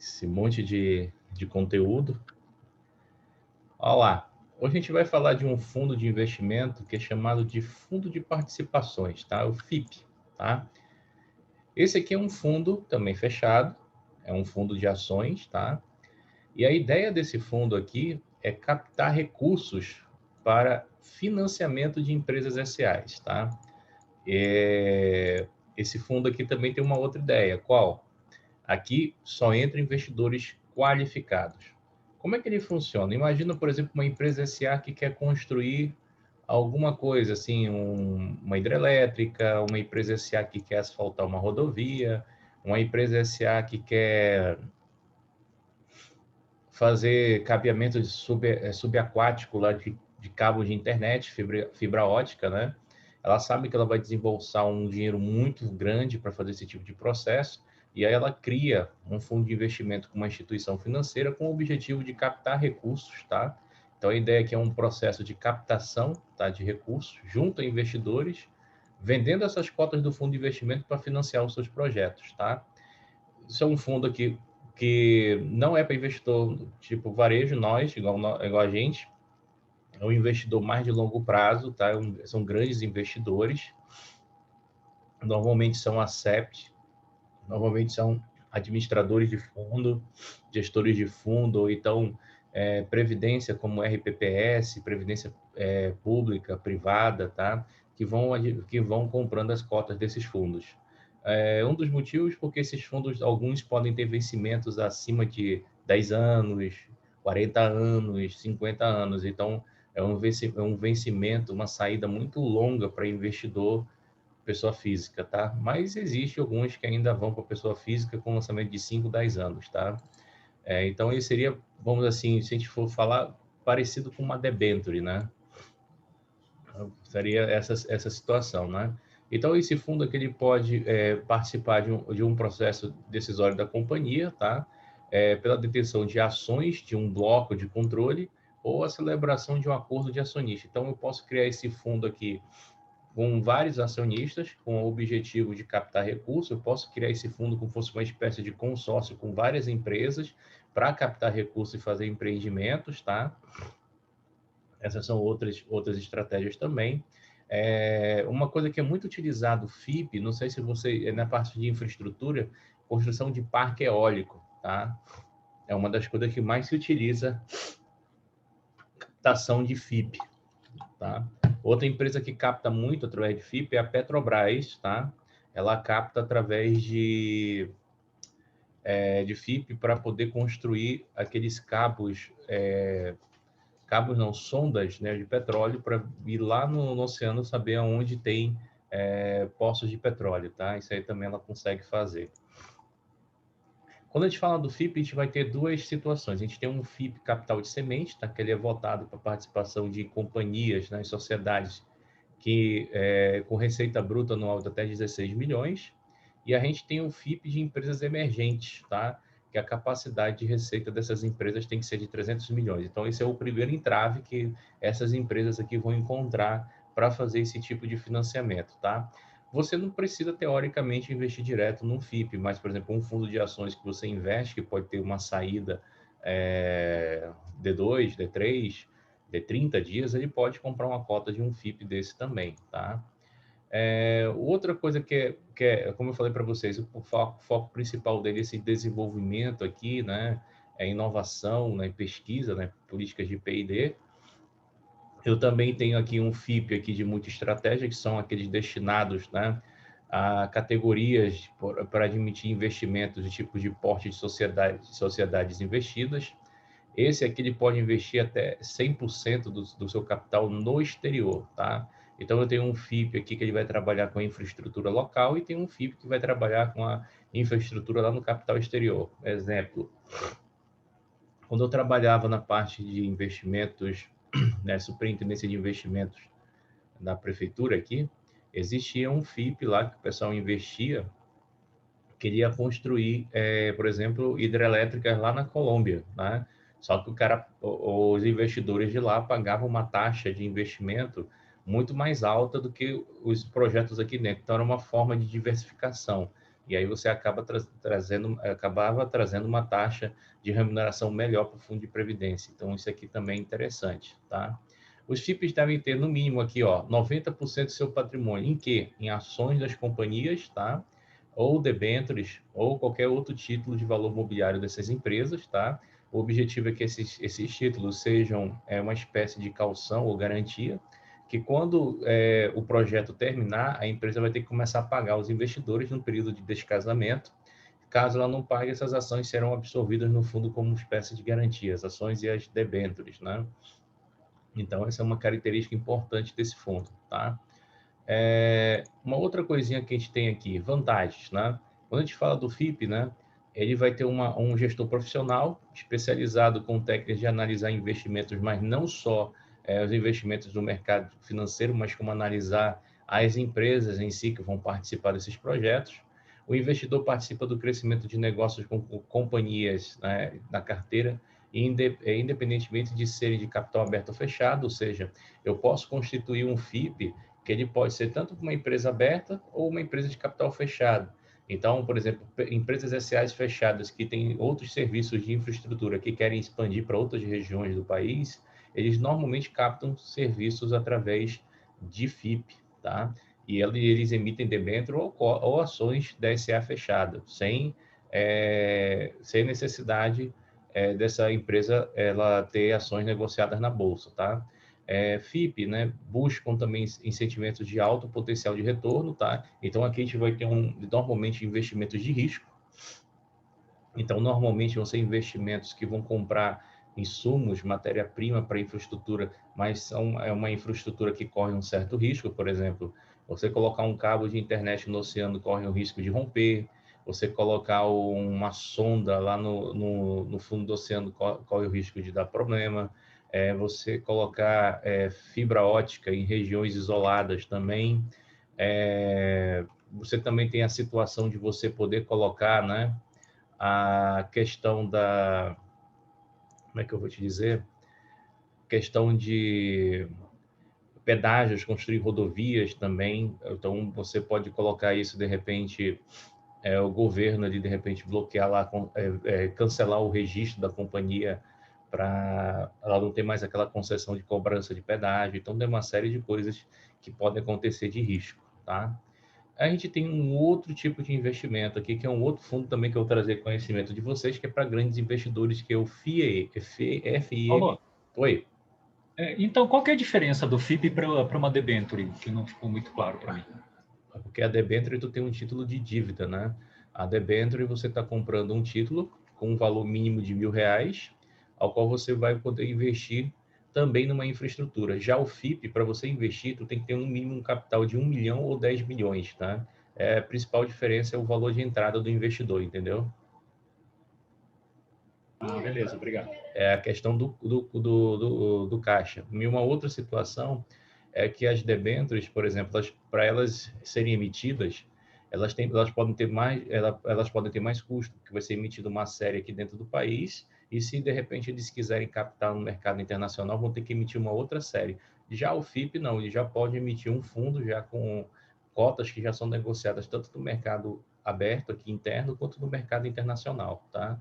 esse monte de conteúdo. Olá, hoje a gente vai falar de um fundo de investimento que é chamado de Fundo de Participações, tá? O FIP, tá? Esse aqui é um fundo também fechado, é um fundo de ações, tá? E a ideia desse fundo aqui é captar recursos para financiamento de empresas SAs, tá? Esse fundo aqui também tem uma outra ideia, qual? Aqui só entram investidores qualificados. Como é que ele funciona? Imagina, por exemplo, uma empresa SA que quer construir alguma coisa, assim, uma hidrelétrica, uma empresa SA que quer asfaltar uma rodovia, uma empresa SA que quer fazer cabeamento subaquático lá de cabo de internet, fibra ótica, né? Ela sabe que ela vai desembolsar um dinheiro muito grande para fazer esse tipo de processo, e aí ela cria um fundo de investimento com uma instituição financeira com o objetivo de captar recursos, tá? Então a ideia aqui é um processo de captação, tá, de recursos junto a investidores, vendendo essas cotas do fundo de investimento para financiar os seus projetos, tá? Isso é um fundo aqui que não é para investidor tipo varejo, nós, igual a gente, é um investidor mais de longo prazo, tá? São grandes investidores, normalmente são ACEPT, normalmente são administradores de fundo, gestores de fundo, ou então previdência como RPPS, previdência pública, privada, tá? Que vão comprando as cotas desses fundos. Um dos motivos porque esses fundos, alguns podem ter vencimentos acima de 10 anos, 40 anos, 50 anos. Então, é um vencimento, uma saída muito longa para investidor, pessoa física, tá? Mas existe alguns que ainda vão para pessoa física com lançamento de 5, 10 anos, tá? Então, ele seria, vamos assim, se a gente for falar, parecido com uma debenture, né? Seria essa situação, né? Então, esse fundo aqui ele pode participar de um processo decisório da companhia, tá? Pela detenção de ações de um bloco de controle ou a celebração de um acordo de acionista. Então, eu posso criar esse fundo aqui com vários acionistas, com o objetivo de captar recursos. Eu posso criar esse fundo como se fosse uma espécie de consórcio com várias empresas para captar recursos e fazer empreendimentos, tá? Essas são outras estratégias também. Uma coisa que é muito utilizado, FIP, não sei se você, na parte de infraestrutura, construção de parque eólico, tá? É uma das coisas que mais se utiliza, captação de FIP, tá? Outra empresa que capta muito através de FIP é a Petrobras, tá? Ela capta através de FIP para poder construir aqueles cabos não, sondas, né, de petróleo para ir lá no oceano saber aonde tem poços de petróleo, tá? Isso aí também ela consegue fazer. Quando a gente fala do FIP, a gente vai ter duas situações. A gente tem um FIP capital de semente, tá? Que ele é voltado para participação de companhias, né, sociedades que com receita bruta anual de até 16 milhões. E a gente tem o FIP de empresas emergentes, tá? Que a capacidade de receita dessas empresas tem que ser de 300 milhões. Então, esse é o primeiro entrave que essas empresas aqui vão encontrar para fazer esse tipo de financiamento, tá? Você não precisa, teoricamente, investir direto num FIP, mas, por exemplo, um fundo de ações que você investe, que pode ter uma saída D2, D3, de 30 dias, ele pode comprar uma cota de um FIP desse também, tá? Outra coisa como eu falei para vocês, o foco principal dele é esse desenvolvimento aqui, né? É inovação, né? Pesquisa, né? Políticas de P&D. Eu também tenho aqui um FIP aqui de muita estratégia, que são aqueles destinados, né, a categorias para admitir investimentos de tipos de porte de sociedades investidas. Esse aqui ele pode investir até 100% do seu capital no exterior, tá? Então, eu tenho um FIP aqui que ele vai trabalhar com a infraestrutura local e tem um FIP que vai trabalhar com a infraestrutura lá no capital exterior. Exemplo, quando eu trabalhava na parte de investimentos, né, superintendência de investimentos da prefeitura aqui, existia um FIP lá que o pessoal investia, queria construir, por exemplo, hidrelétricas lá na Colômbia, né? Só que os investidores de lá pagavam uma taxa de investimento muito mais alta do que os projetos aqui dentro. Então, era uma forma de diversificação. E aí você acabava trazendo uma taxa de remuneração melhor para o fundo de previdência. Então, isso aqui também é interessante, tá? Os FIPs devem ter, no mínimo, aqui, ó, 90% do seu patrimônio. Em quê? Em ações das companhias, tá? Ou debêntures, ou qualquer outro título de valor mobiliário dessas empresas, tá? O objetivo é que esses títulos sejam uma espécie de caução ou garantia, que quando o projeto terminar, a empresa vai ter que começar a pagar os investidores no período de descasamento. Caso ela não pague, essas ações serão absorvidas no fundo como uma espécie de garantia, as ações e as debêntures, né? Então, essa é uma característica importante desse fundo, tá? Uma outra coisinha que a gente tem aqui, vantagens, né? Quando a gente fala do FIP, né? Ele vai ter um gestor profissional especializado com técnicas de analisar investimentos, mas não só os investimentos do mercado financeiro, mas como analisar as empresas em si que vão participar desses projetos. O investidor participa do crescimento de negócios com companhias, né, na carteira, independentemente de serem de capital aberto ou fechado, ou seja, eu posso constituir um FIP que ele pode ser tanto uma empresa aberta ou uma empresa de capital fechado. Então, por exemplo, empresas SAs fechadas que têm outros serviços de infraestrutura que querem expandir para outras regiões do país, eles normalmente captam serviços através de FIP, tá? E eles emitem debênture ou ações da SA fechada, sem necessidade dessa empresa ela ter ações negociadas na bolsa, tá? FIP, né, buscam também incentimentos de alto potencial de retorno, tá? Então, aqui a gente vai ter normalmente investimentos de risco. Então, normalmente vão ser investimentos que vão comprar insumos, matéria-prima para infraestrutura, mas é uma infraestrutura que corre um certo risco. Por exemplo, você colocar um cabo de internet no oceano corre o risco de romper, você colocar uma sonda lá no fundo do oceano corre o risco de dar problema, você colocar fibra ótica em regiões isoladas também. Você também tem a situação de você poder colocar, né, a questão da... Como é que eu vou te dizer? Questão de pedágios, construir rodovias também. Então, você pode colocar isso, de repente, o governo ali, de repente, bloquear lá, cancelar o registro da companhia para ela não ter mais aquela concessão de cobrança de pedágio. Então, tem uma série de coisas que podem acontecer de risco, tá? A gente tem um outro tipo de investimento aqui, que é um outro fundo também que eu vou trazer conhecimento de vocês, que é para grandes investidores, que é o FIE, FIM. Paulo, Oi. então qual que é a diferença do FIP para uma debênture, que não ficou muito claro para mim? Porque a debênture tu tem um título de dívida, né? A debênture você está comprando um título com um valor mínimo de R$ 1.000, ao qual você vai poder investir também numa infraestrutura. Já o FIP, para você investir, tu tem que ter no mínimo um capital de 1 milhão ou 10 milhões, tá? A principal diferença é o valor de entrada do investidor, entendeu? Ah, beleza, obrigado. É a questão do caixa. E uma outra situação é que as debêntures, por exemplo, para elas serem emitidas, elas podem ter elas podem ter mais custo, porque vai ser emitida uma série aqui dentro do país, e se de repente eles quiserem captar no mercado internacional, vão ter que emitir uma outra série. Já o FIP não, ele já pode emitir um fundo já com cotas que já são negociadas tanto no mercado aberto aqui interno, quanto no mercado internacional, tá?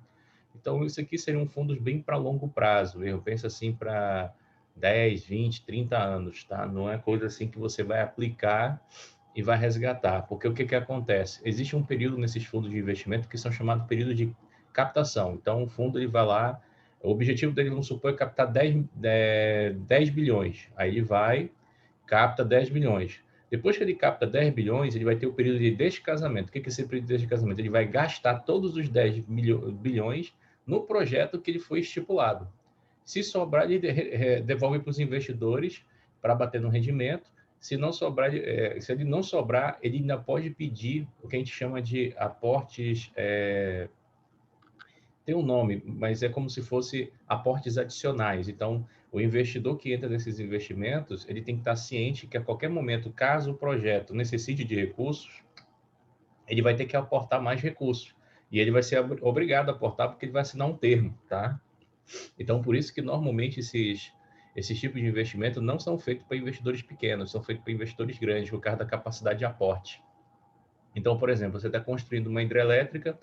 Então, isso aqui seriam fundos bem para longo prazo. Eu penso assim para 10, 20, 30 anos, tá? Não é coisa assim que você vai aplicar e vai resgatar. Porque o que, que acontece? Existe um período nesses fundos de investimento que são chamados período de captação. Então, o fundo ele vai lá, o objetivo dele, vamos supor, é captar 10 bilhões. Aí ele vai, capta 10 bilhões. Depois que ele capta 10 bilhões, ele vai ter o período de descasamento. O que é esse período de descasamento? Ele vai gastar todos os 10 bilhões no projeto que ele foi estipulado. Se sobrar, ele devolve para os investidores para bater no rendimento. Se não sobrar, se ele não sobrar, ele ainda pode pedir o que a gente chama de aportes. Tem um nome, mas é como se fosse aportes adicionais. Então, o investidor que entra nesses investimentos, ele tem que estar ciente que a qualquer momento, caso o projeto necessite de recursos, ele vai ter que aportar mais recursos. E ele vai ser obrigado a aportar porque ele vai assinar um termo, tá? Então, por isso que normalmente esses tipos de investimento não são feitos para investidores pequenos, são feitos para investidores grandes, por causa da capacidade de aporte. Então, por exemplo, você está construindo uma hidrelétrica,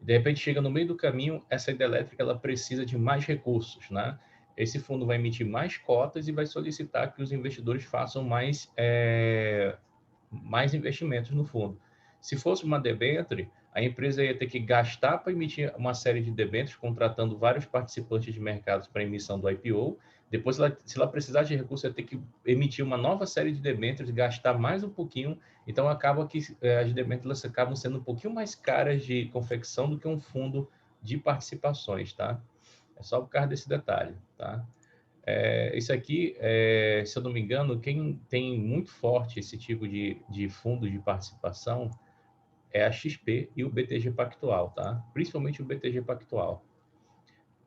e de repente chega no meio do caminho, essa hidrelétrica ela precisa de mais recursos, né? Esse fundo vai emitir mais cotas e vai solicitar que os investidores façam mais investimentos no fundo. Se fosse uma debênture, a empresa ia ter que gastar para emitir uma série de debêntures, contratando vários participantes de mercados para emissão do IPO. Depois, se ela precisar de recursos, ia ter que emitir uma nova série de debêntures, gastar mais um pouquinho. Então, acaba que as debêntures acabam sendo um pouquinho mais caras de confecção do que um fundo de participações, tá? É só por causa desse detalhe, tá? Isso aqui, se eu não me engano, quem tem muito forte esse tipo de fundo de participação é a XP e o BTG Pactual, tá? Principalmente o BTG Pactual.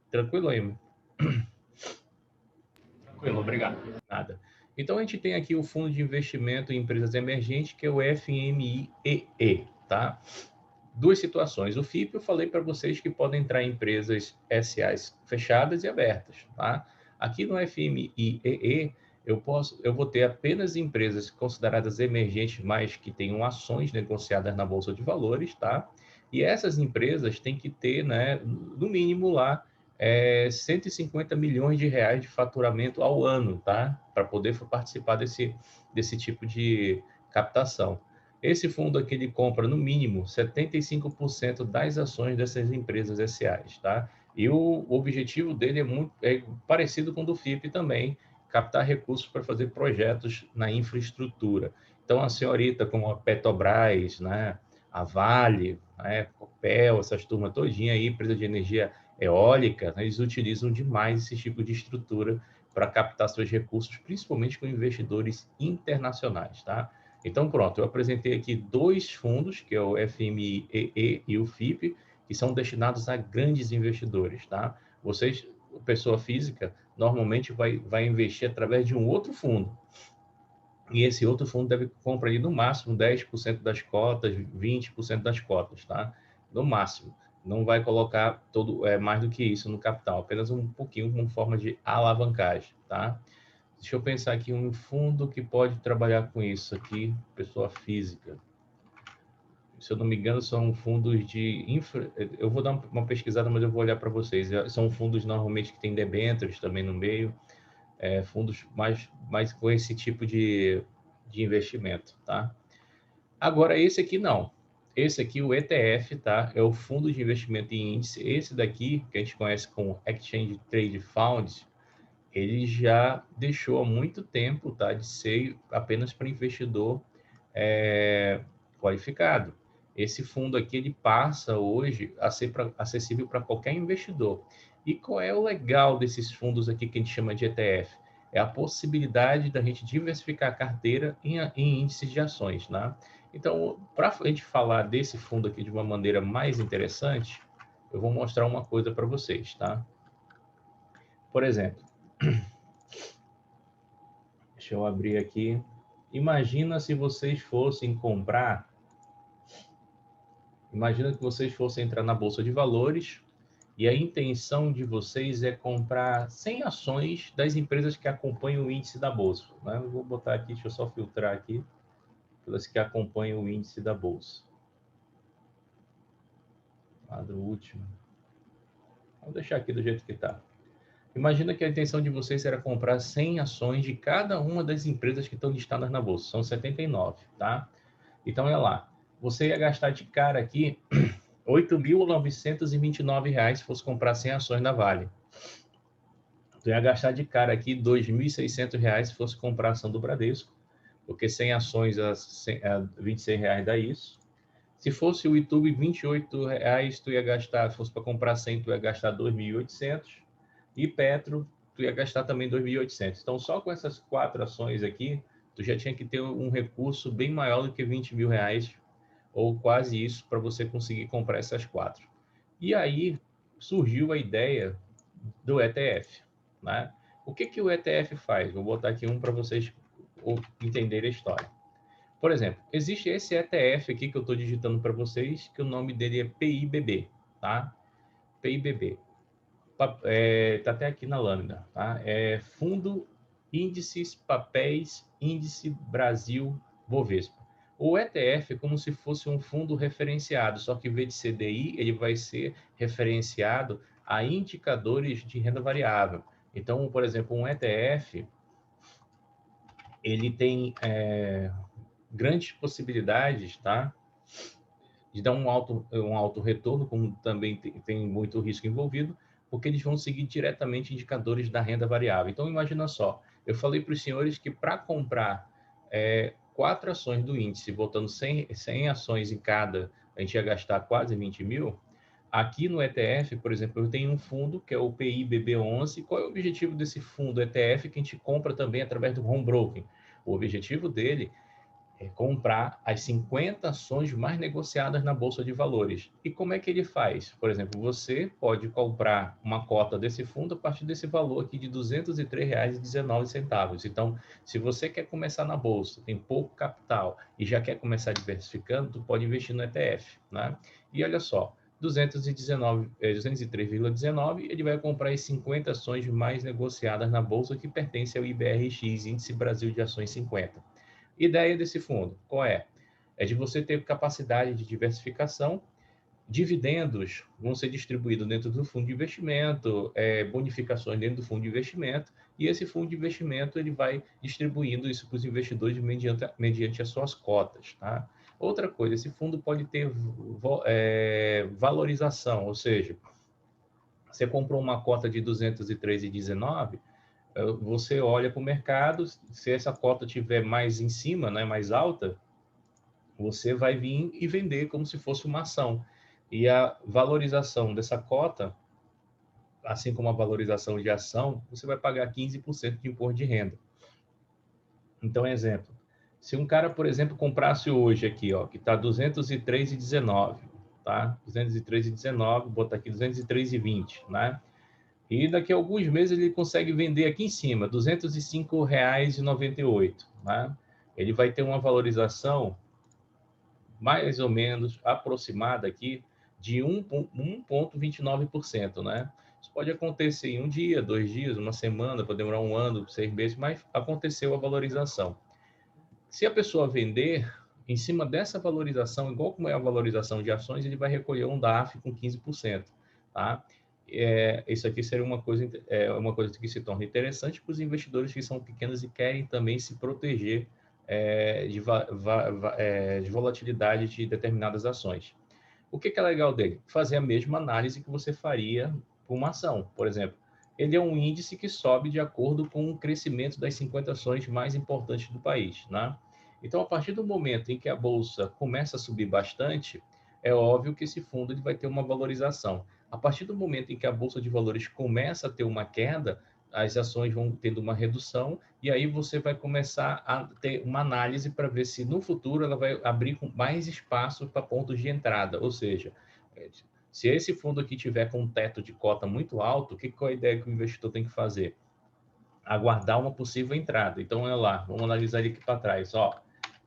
Tranquilo aí? Tranquilo, obrigado. Nada. Então, a gente tem aqui o Fundo de Investimento em Empresas Emergentes, que é o FMIEE, tá? Duas situações. O FIP, eu falei para vocês que podem entrar em empresas SAs fechadas e abertas, tá? Aqui no FMIEE, eu vou ter apenas empresas consideradas emergentes, mas que tenham ações negociadas na Bolsa de Valores, tá? E essas empresas têm que ter, né, no mínimo lá, 150 milhões de reais de faturamento ao ano, tá? Para poder participar desse tipo de captação. Esse fundo aqui ele compra no mínimo 75% das ações dessas empresas SAs, tá? E o objetivo dele é parecido com o do FIP também, captar recursos para fazer projetos na infraestrutura. Então, a senhorita como a Petrobras, né, a Vale, né, Copel, essas turmas todinha aí, empresa de energia eólica, né, eles utilizam demais esse tipo de estrutura para captar seus recursos, principalmente com investidores internacionais, tá? Então, pronto, eu apresentei aqui dois fundos, que é o FMIEE e o FIP, que são destinados a grandes investidores, tá? Vocês, pessoa física, normalmente vai investir através de um outro fundo. E esse outro fundo deve comprar aí no máximo 10% das cotas, 20% das cotas, tá? No máximo. Não vai colocar mais do que isso no capital, apenas um pouquinho como forma de alavancagem, tá? Deixa eu pensar aqui um fundo que pode trabalhar com isso aqui, pessoa física. Se eu não me engano, são fundos de eu vou dar uma pesquisada, mas eu vou olhar para vocês. São fundos normalmente que tem debêntures também no meio, fundos mais com esse tipo de investimento, tá? Agora, esse aqui não. Esse aqui, o ETF, tá? É o Fundo de Investimento em Índice. Esse daqui, que a gente conhece como Exchange Trade Funds, ele já deixou há muito tempo, tá, de ser apenas para investidor qualificado. Esse fundo aqui ele passa hoje a ser acessível para qualquer investidor. E qual é o legal desses fundos aqui que a gente chama de ETF? É a possibilidade da gente diversificar a carteira em índices de ações, né? Então, para a gente falar desse fundo aqui de uma maneira mais interessante, eu vou mostrar uma coisa para vocês, tá? Por exemplo, deixa eu abrir aqui. Imagina se vocês fossem comprar. Imagina que vocês fossem entrar na Bolsa de Valores e a intenção de vocês é comprar 100 ações das empresas que acompanham o índice da Bolsa, né? Eu vou botar aqui, deixa eu só filtrar aqui, pelas que acompanham o índice da Bolsa. Quadro último. Vou deixar aqui do jeito que está. Imagina que a intenção de vocês era comprar 100 ações de cada uma das empresas que estão listadas na Bolsa. São 79, tá? Então, olha lá. Você ia gastar de cara aqui R$ 8.929 se fosse comprar 100 ações da Vale. Tu ia gastar de cara aqui R$ 2.600 se fosse comprar ação do Bradesco, porque 100 ações a R$ 26 dá isso. Se fosse o YouTube, R$ 28, tu ia gastar, se fosse para comprar 100, tu ia gastar 2.800. E Petro, tu ia gastar também 2.800. Então, só com essas 4 ações aqui, tu já tinha que ter um recurso bem maior do que R$ 20 mil, ou quase isso, para você conseguir comprar essas 4. E aí surgiu a ideia do ETF, né? O que o ETF faz? Vou botar aqui um para vocês entenderem a história. Por exemplo, existe esse ETF aqui que eu estou digitando para vocês, que o nome dele é PIBB, tá? PIBB. Tá até aqui na lâmina, tá? É Fundo Índices Papéis Índice Brasil Bovespa. O ETF é como se fosse um fundo referenciado, só que em vez de CDI, ele vai ser referenciado a indicadores de renda variável. Então, por exemplo, um ETF, ele tem grandes possibilidades, tá? De dar um alto retorno, como também tem muito risco envolvido, porque eles vão seguir diretamente indicadores da renda variável. Então, imagina só, eu falei para os senhores que para comprar 4 ações do índice, botando 100 ações em cada, a gente ia gastar quase 20 mil. Aqui no ETF, por exemplo, eu tenho um fundo que é o PIBB11. Qual é o objetivo desse fundo ETF que a gente compra também através do home broking? O objetivo dele é comprar as 50 ações mais negociadas na Bolsa de Valores. E como é que ele faz? Por exemplo, você pode comprar uma cota desse fundo a partir desse valor aqui de R$ 203,19. Então, se você quer começar na Bolsa, tem pouco capital e já quer começar diversificando, tu pode investir no ETF, né? E olha só, 203,19, ele vai comprar as 50 ações mais negociadas na Bolsa que pertence ao IBRX, Índice Brasil de Ações 50. Ideia desse fundo, qual é? É de você ter capacidade de diversificação, dividendos vão ser distribuídos dentro do fundo de investimento, bonificações dentro do fundo de investimento, e esse fundo de investimento ele vai distribuindo isso para os investidores mediante as suas cotas, tá? Outra coisa, esse fundo pode ter valorização, ou seja, você comprou uma cota de 203,19, você olha para o mercado, se essa cota tiver mais em cima, né, mais alta, você vai vir e vender como se fosse uma ação. E a valorização dessa cota, assim como a valorização de ação, você vai pagar 15% de imposto de renda. Então, exemplo, se um cara, por exemplo, comprasse hoje aqui, ó, que está 203,19, tá? 203,19, botar aqui 203,20, né? E daqui a alguns meses ele consegue vender aqui em cima, R$ 205,98, né? Ele vai ter uma valorização mais ou menos aproximada aqui de 1,29%, né? Isso pode acontecer em um dia, 2 dias, uma semana, pode demorar um ano, 6 meses, mas aconteceu a valorização. Se a pessoa vender, em cima dessa valorização, igual como é a valorização de ações, ele vai recolher um DARF com 15%, tá? Isso aqui seria uma coisa que se torna interessante para os investidores que são pequenos e querem também se proteger de volatilidade de determinadas ações. O que é legal dele? Fazer a mesma análise que você faria para uma ação. Por exemplo, ele é um índice que sobe de acordo com o crescimento das 50 ações mais importantes do país, né? Então, a partir do momento em que a bolsa começa a subir bastante, é óbvio que esse fundo ele vai ter uma valorização. A partir do momento em que a bolsa de valores começa a ter uma queda, as ações vão tendo uma redução e aí você vai começar a ter uma análise para ver se no futuro ela vai abrir com mais espaço para pontos de entrada, ou seja, se esse fundo aqui tiver com um teto de cota muito alto, qual é a ideia que o investidor tem que fazer? Aguardar uma possível entrada. Então, olha lá, vamos analisar ele aqui para trás. Ó,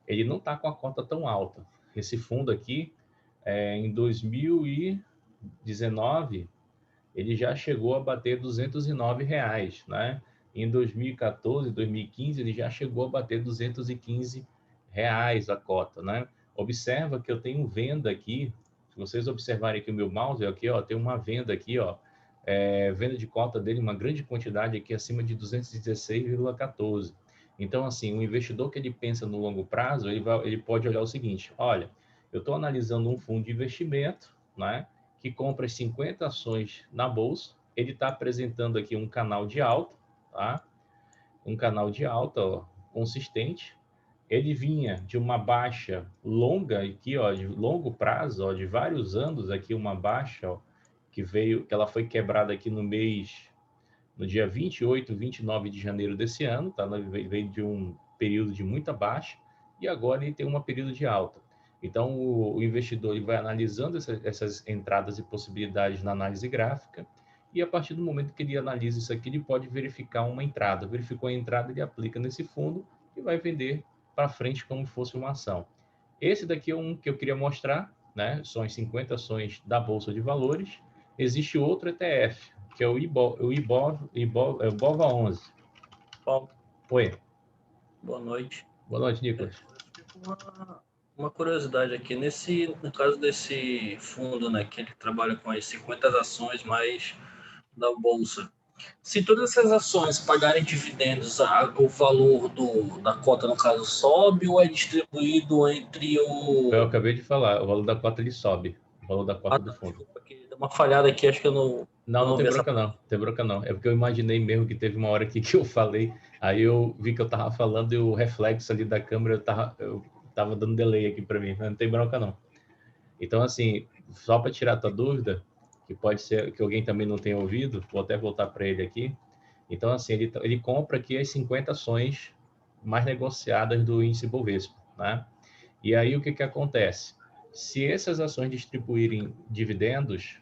ele não está com a cota tão alta. Esse fundo aqui, em 2019, ele já chegou a bater R$ 209, né? Em 2014, 2015, ele já chegou a bater R$ 215 a cota, né? Observa que eu tenho venda aqui. Se vocês observarem aqui o meu mouse, aqui, ó, tem uma venda aqui, ó, venda de cota dele, uma grande quantidade aqui acima de 216,14. Então, assim, o investidor que ele pensa no longo prazo, ele pode olhar o seguinte: olha, eu estou analisando um fundo de investimento, né? Que compra as 50 ações na bolsa, ele está apresentando aqui um canal de alta, tá? Um canal de alta, ó, consistente. Ele vinha de uma baixa longa aqui, ó, de longo prazo, ó, de vários anos aqui, uma baixa, ó, que ela foi quebrada aqui no dia 28, 29 de janeiro desse ano, tá? Veio de um período de muita baixa e agora ele tem um período de alta. Então, o investidor ele vai analisando essas entradas e possibilidades na análise gráfica e a partir do momento que ele analisa isso aqui, ele pode verificar uma entrada. Verificou a entrada, ele aplica nesse fundo e vai vender para frente como se fosse uma ação. Esse daqui é um que eu queria mostrar, né? São as 50 ações da Bolsa de Valores. Existe outro ETF, que é o IBOVA 11. Paulo, Oi. boa noite. Boa noite, Nicolas. Eu fico Uma curiosidade aqui, no caso desse fundo, né, que ele trabalha com as 50 ações mais da bolsa, se todas essas ações pagarem dividendos, o valor da cota, no caso, sobe ou é distribuído entre Eu o... acabei de falar, o valor da cota ele sobe, o valor da Ah, cota do tá, fundo. desculpa, que deu uma falhada aqui, acho que eu Não, não não tem vi essa bronca não, parte. não tem bronca não. É porque eu imaginei mesmo que teve uma hora aqui que eu falei, aí eu vi que eu tava falando e o reflexo ali da câmera eu tava dando delay aqui para mim, mas não tem bronca não. Então, assim, só para tirar a tua dúvida, que pode ser que alguém também não tenha ouvido, vou até voltar para ele aqui. Então, assim, ele compra aqui as 50 ações mais negociadas do índice Bovespa, né? E aí o que que acontece? Se essas ações distribuírem dividendos,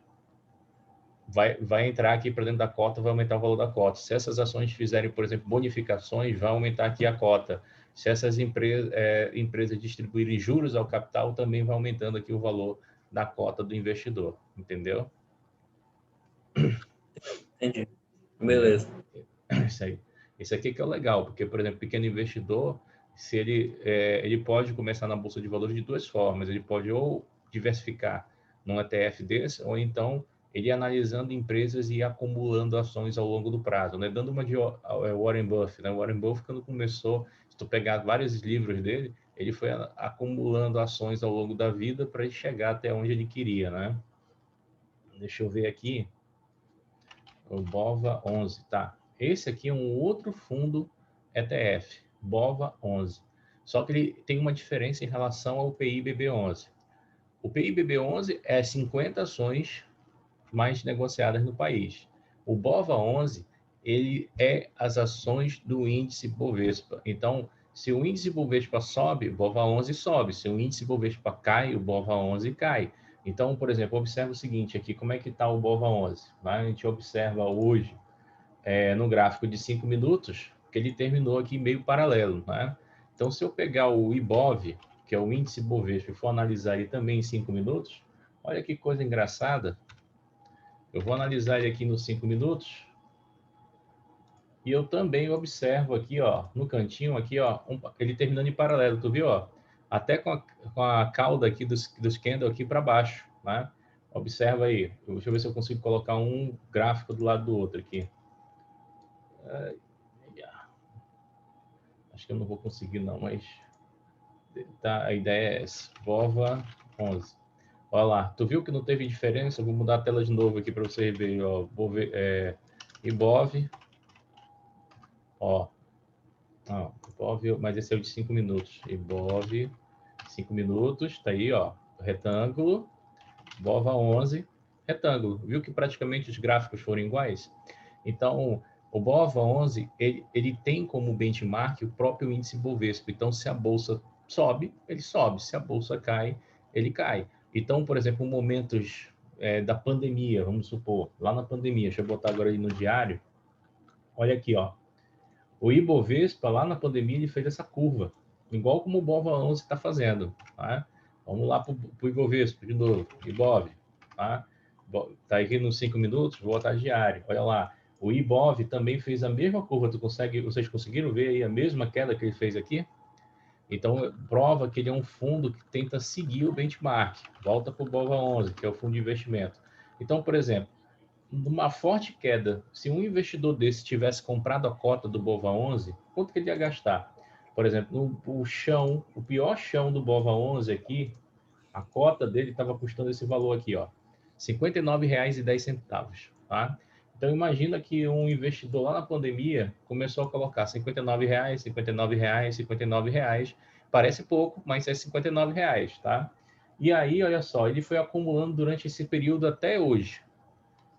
vai entrar aqui para dentro da cota, vai aumentar o valor da cota. Se essas ações fizerem, por exemplo, bonificações, vai aumentar aqui a cota. Se essas empresas distribuírem juros ao capital, também vai aumentando aqui o valor da cota do investidor, entendeu? Entendi. Entendeu? Beleza. Isso aí. Isso aqui que é o legal, porque, por exemplo, pequeno investidor, se ele pode começar na bolsa de valores de duas formas. Ele pode ou diversificar num ETF desse, ou então ele analisando empresas e acumulando ações ao longo do prazo, né? Dando uma de Warren Buffett, né? Warren Buffett, quando começou, se tu pegar vários livros dele, ele foi acumulando ações ao longo da vida para chegar até onde ele queria, né? Deixa eu ver aqui. O BOVA11, tá? Esse aqui é um outro fundo ETF, BOVA11. Só que ele tem uma diferença em relação ao PIBB11. O PIBB11 é 50 ações mais negociadas no país. O BOVA11, ele é as ações do índice Bovespa. Então, se o índice Bovespa sobe, o BOVA11 sobe. Se o índice Bovespa cai, o BOVA11 cai. Então, por exemplo, observa o seguinte aqui, como é que está o BOVA11? A gente observa hoje, no gráfico de 5 minutos, que ele terminou aqui meio paralelo, né? Então, se eu pegar o IBOV, que é o índice Bovespa, e for analisar ele também em 5 minutos, olha que coisa engraçada. Eu vou analisar ele aqui nos 5 minutos, e eu também observo aqui, ó, no cantinho aqui, ó, ele terminando em paralelo, tu viu, ó? Até com a cauda aqui dos candle aqui para baixo, né? Observa aí. Deixa eu ver se eu consigo colocar um gráfico do lado do outro aqui. Acho que eu não vou conseguir não, mas tá, a ideia é essa. BOVA 11. Olha lá, tu viu que não teve diferença? Eu vou mudar a tela de novo aqui para você ver, ó, IBOV, ó, IBOV, mas esse é o de 5 minutos. IBOV, 5 minutos, tá aí, ó, retângulo, BOVA 11, retângulo. Viu que praticamente os gráficos foram iguais? Então, o BOVA11, ele tem como benchmark o próprio índice Bovespa. Então, se a bolsa sobe, ele sobe. Se a bolsa cai, ele cai. Então, por exemplo, momentos da pandemia, vamos supor, lá na pandemia, deixa eu botar agora aí no diário, olha aqui, ó. O Ibovespa, lá na pandemia, ele fez essa curva, igual como o BOVA11 está fazendo, tá? Vamos lá para o Ibovespa de novo, Ibov, tá? Tá aqui nos 5 minutos, vou botar diário, olha lá. O Ibov também fez a mesma curva, vocês conseguiram ver aí a mesma queda que ele fez aqui? Então, prova que ele é um fundo que tenta seguir o benchmark. Volta para o BOVA11, que é o fundo de investimento. Então, por exemplo, numa forte queda, se um investidor desse tivesse comprado a cota do BOVA11, quanto que ele ia gastar? Por exemplo, o pior chão do BOVA11 aqui, a cota dele estava custando esse valor aqui, ó, R$ 59,10, tá? Então imagina que um investidor lá na pandemia começou a colocar R$ 59,00, R$ 59,00, R$ 59,00. Parece pouco, mas é R$ 59,00, tá? E aí, olha só, ele foi acumulando durante esse período até hoje.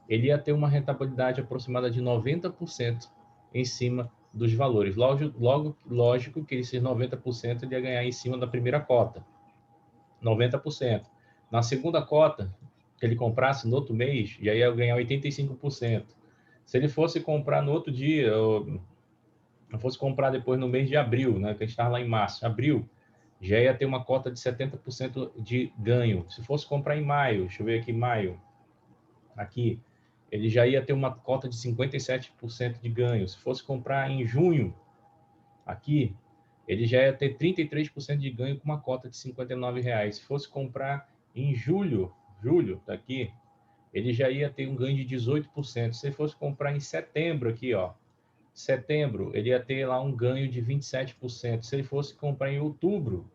Ele ia ter uma rentabilidade aproximada de 90% em cima dos valores. Lógico que esses 90% ele ia ganhar em cima da primeira cota. 90%. Na segunda cota, que ele comprasse no outro mês, já ia ganhar 85%. Se ele fosse comprar no outro dia, ou fosse comprar depois no mês de abril, né, que a gente estava lá em março, abril, já ia ter uma cota de 70% de ganho. Se fosse comprar em maio, deixa eu ver aqui, maio, aqui, ele já ia ter uma cota de 57% de ganho. Se fosse comprar em junho, aqui, ele já ia ter 33% de ganho com uma cota de R$ 59,00. Se fosse comprar em julho, tá aqui, ele já ia ter um ganho de 18%. Se fosse comprar em setembro aqui, ó, setembro, ele ia ter lá um ganho de 27%. Se ele fosse comprar em outubro,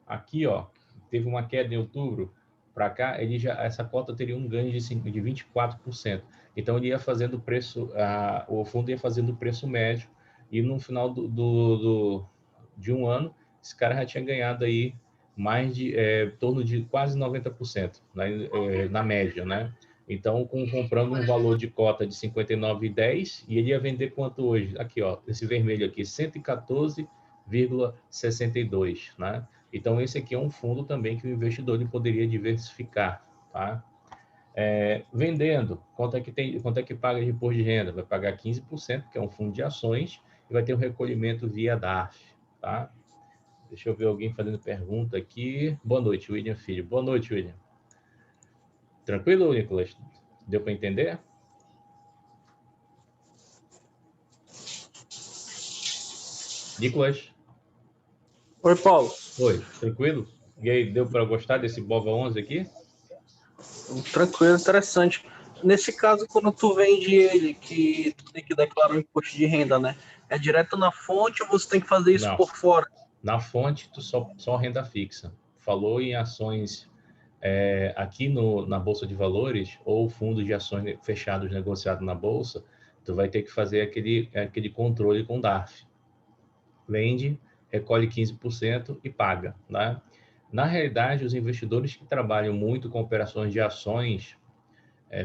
aqui, ó, teve uma queda em outubro, para cá, essa cota teria um ganho de 24%. Então, ele ia fazendo o preço, o fundo ia fazendo o preço médio, e no final de um ano, esse cara já tinha ganhado aí mais de, em torno de quase 90%, na média, né? Então, comprando um valor de cota de R$ 59,10, e ele ia vender quanto hoje? Aqui, ó, esse vermelho aqui, 114,62, né? Então, esse aqui é um fundo também que o investidor ele poderia diversificar, tá? Vendendo, quanto é que paga de imposto de renda? Vai pagar 15%, que é um fundo de ações, e vai ter um recolhimento via DARF, tá? Deixa eu ver alguém fazendo pergunta aqui. Boa noite, William Filho. Boa noite, William. Tranquilo, Nicolas? Deu para entender? Nicolas? Oi, Paulo. Oi, tranquilo? E aí, deu para gostar desse BOVA11 aqui? Tranquilo, interessante. Nesse caso, quando tu vende ele, que tu tem que declarar o imposto de renda, né? É direto na fonte ou você tem que fazer isso Não. por fora? Na fonte, tu só renda fixa. Falou em ações aqui na Bolsa de Valores ou fundo de ações fechados negociado na Bolsa, tu vai ter que fazer aquele controle com DARF. Vende, recolhe 15% e paga, né? Na realidade, os investidores que trabalham muito com operações de ações,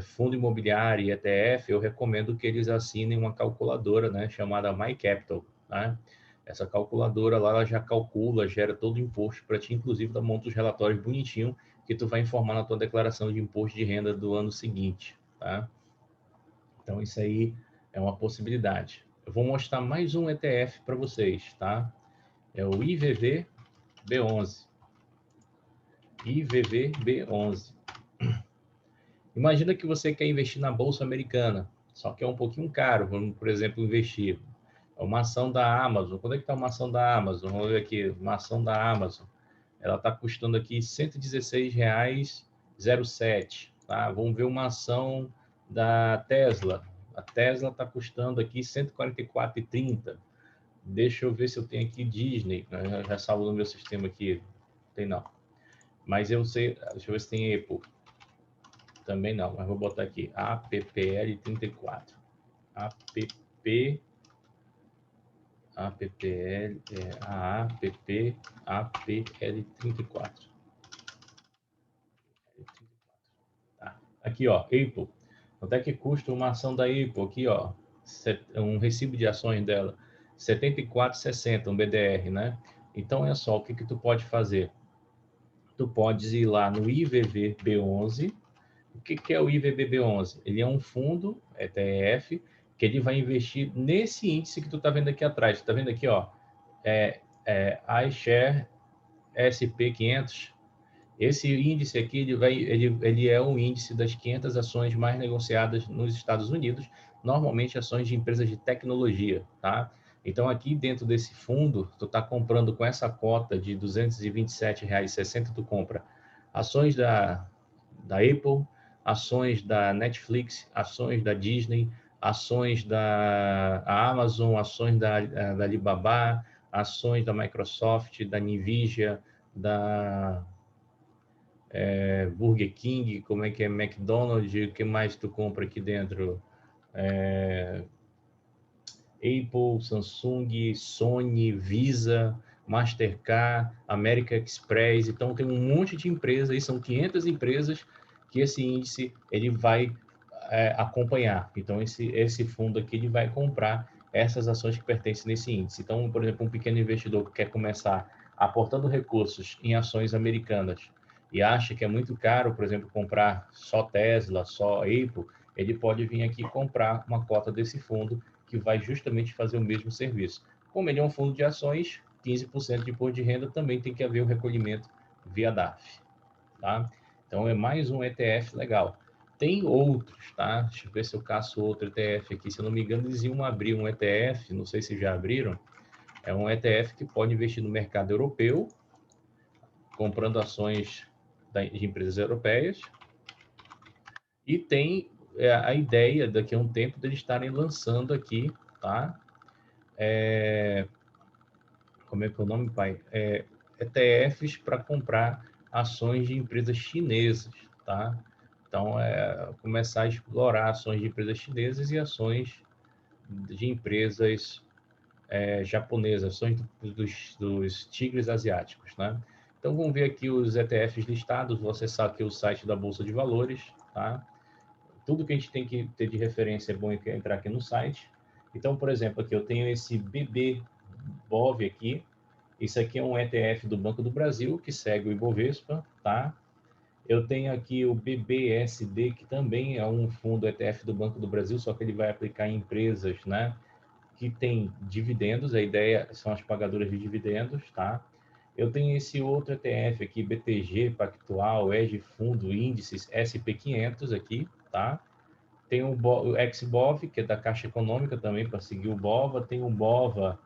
fundo imobiliário e ETF, eu recomendo que eles assinem uma calculadora, né, chamada MyCapital, né? Essa calculadora lá, ela já calcula, gera todo o imposto para ti, inclusive dá monta os relatórios bonitinho que tu vai informar na tua declaração de imposto de renda do ano seguinte, tá? Então isso aí é uma possibilidade. Eu vou mostrar mais um ETF para vocês, tá? É o IVVB11. IVVB11. Imagina que você quer investir na Bolsa Americana, só que é um pouquinho caro, vamos, por exemplo, investir. Uma ação da Amazon. Quando é que está uma ação da Amazon? Vamos ver aqui, uma ação da Amazon. Ela está custando aqui R$ 116,07. Tá? Vamos ver uma ação da Tesla. A Tesla está custando aqui R$ 144,30. Deixa eu ver se eu tenho aqui Disney. Eu já salvo no meu sistema aqui. Tem não. Mas eu sei, deixa eu ver se tem Apple. Também não, mas vou botar aqui APPL34. APPL, APPL34. Tá. Aqui, ó, Apple. Quanto é que custa uma ação da Apple? Aqui, ó, um recibo de ações dela, R$ 74,60, um BDR, né? Então, é só, o que tu pode fazer? Tu podes ir lá no IVVB11. O que é o IVVB11? Ele é um fundo ETF que ele vai investir nesse índice que tu tá vendo aqui atrás. Tu tá vendo aqui, ó, iShare SP500. Esse índice aqui, ele é um índice das 500 ações mais negociadas nos Estados Unidos, normalmente ações de empresas de tecnologia, tá? Então, aqui dentro desse fundo, tu tá comprando com essa cota de R$ 227,60, tu compra ações da Apple, ações da Netflix, ações da Disney, ações da Amazon, ações da Alibaba, ações da Microsoft, da Nvidia, da Burger King, como é que é, McDonald's, o que mais tu compra aqui dentro? Apple, Samsung, Sony, Visa, Mastercard, American Express. Então, tem um monte de empresas aí, são 500 empresas que esse índice ele vai acompanhar. Então, esse fundo aqui ele vai comprar essas ações que pertencem nesse índice. Então, por exemplo, um pequeno investidor que quer começar aportando recursos em ações americanas e acha que é muito caro, por exemplo, comprar só Tesla, só Apple, ele pode vir aqui comprar uma cota desse fundo que vai justamente fazer o mesmo serviço. Como ele é um fundo de ações, 15% de imposto de renda também tem que haver o recolhimento via DARF, tá? Então, é mais um ETF legal. Tem outros, tá? Deixa eu ver se eu caço outro ETF aqui. Se eu não me engano, eles iam abrir um ETF, não sei se já abriram, É um ETF que pode investir no mercado europeu, comprando ações de empresas europeias, e tem a ideia, daqui a um tempo, deles estarem lançando aqui, tá? Como é que é o nome, pai? ETFs para comprar ações de empresas chinesas, tá? Então, começar a explorar ações de empresas chinesas e ações de empresas japonesas, ações dos tigres asiáticos, né? Então, vamos ver aqui os ETFs listados, vou acessar aqui o site da Bolsa de Valores, tá? Tudo que a gente tem que ter de referência é bom entrar aqui no site. Então, por exemplo, aqui eu tenho esse BB-BOV aqui. Isso aqui é um ETF do Banco do Brasil, que segue o Ibovespa, tá? Eu tenho aqui o BBSD, que também é um fundo ETF do Banco do Brasil, só que ele vai aplicar em empresas, né, que tem dividendos. A ideia são as pagadoras de dividendos, tá? Eu tenho esse outro ETF aqui, BTG Pactual, EG Fundo Índices SP500 aqui, tá? Tem o XBOV, que é da Caixa Econômica também, para seguir o BOVA. Tem o BOVA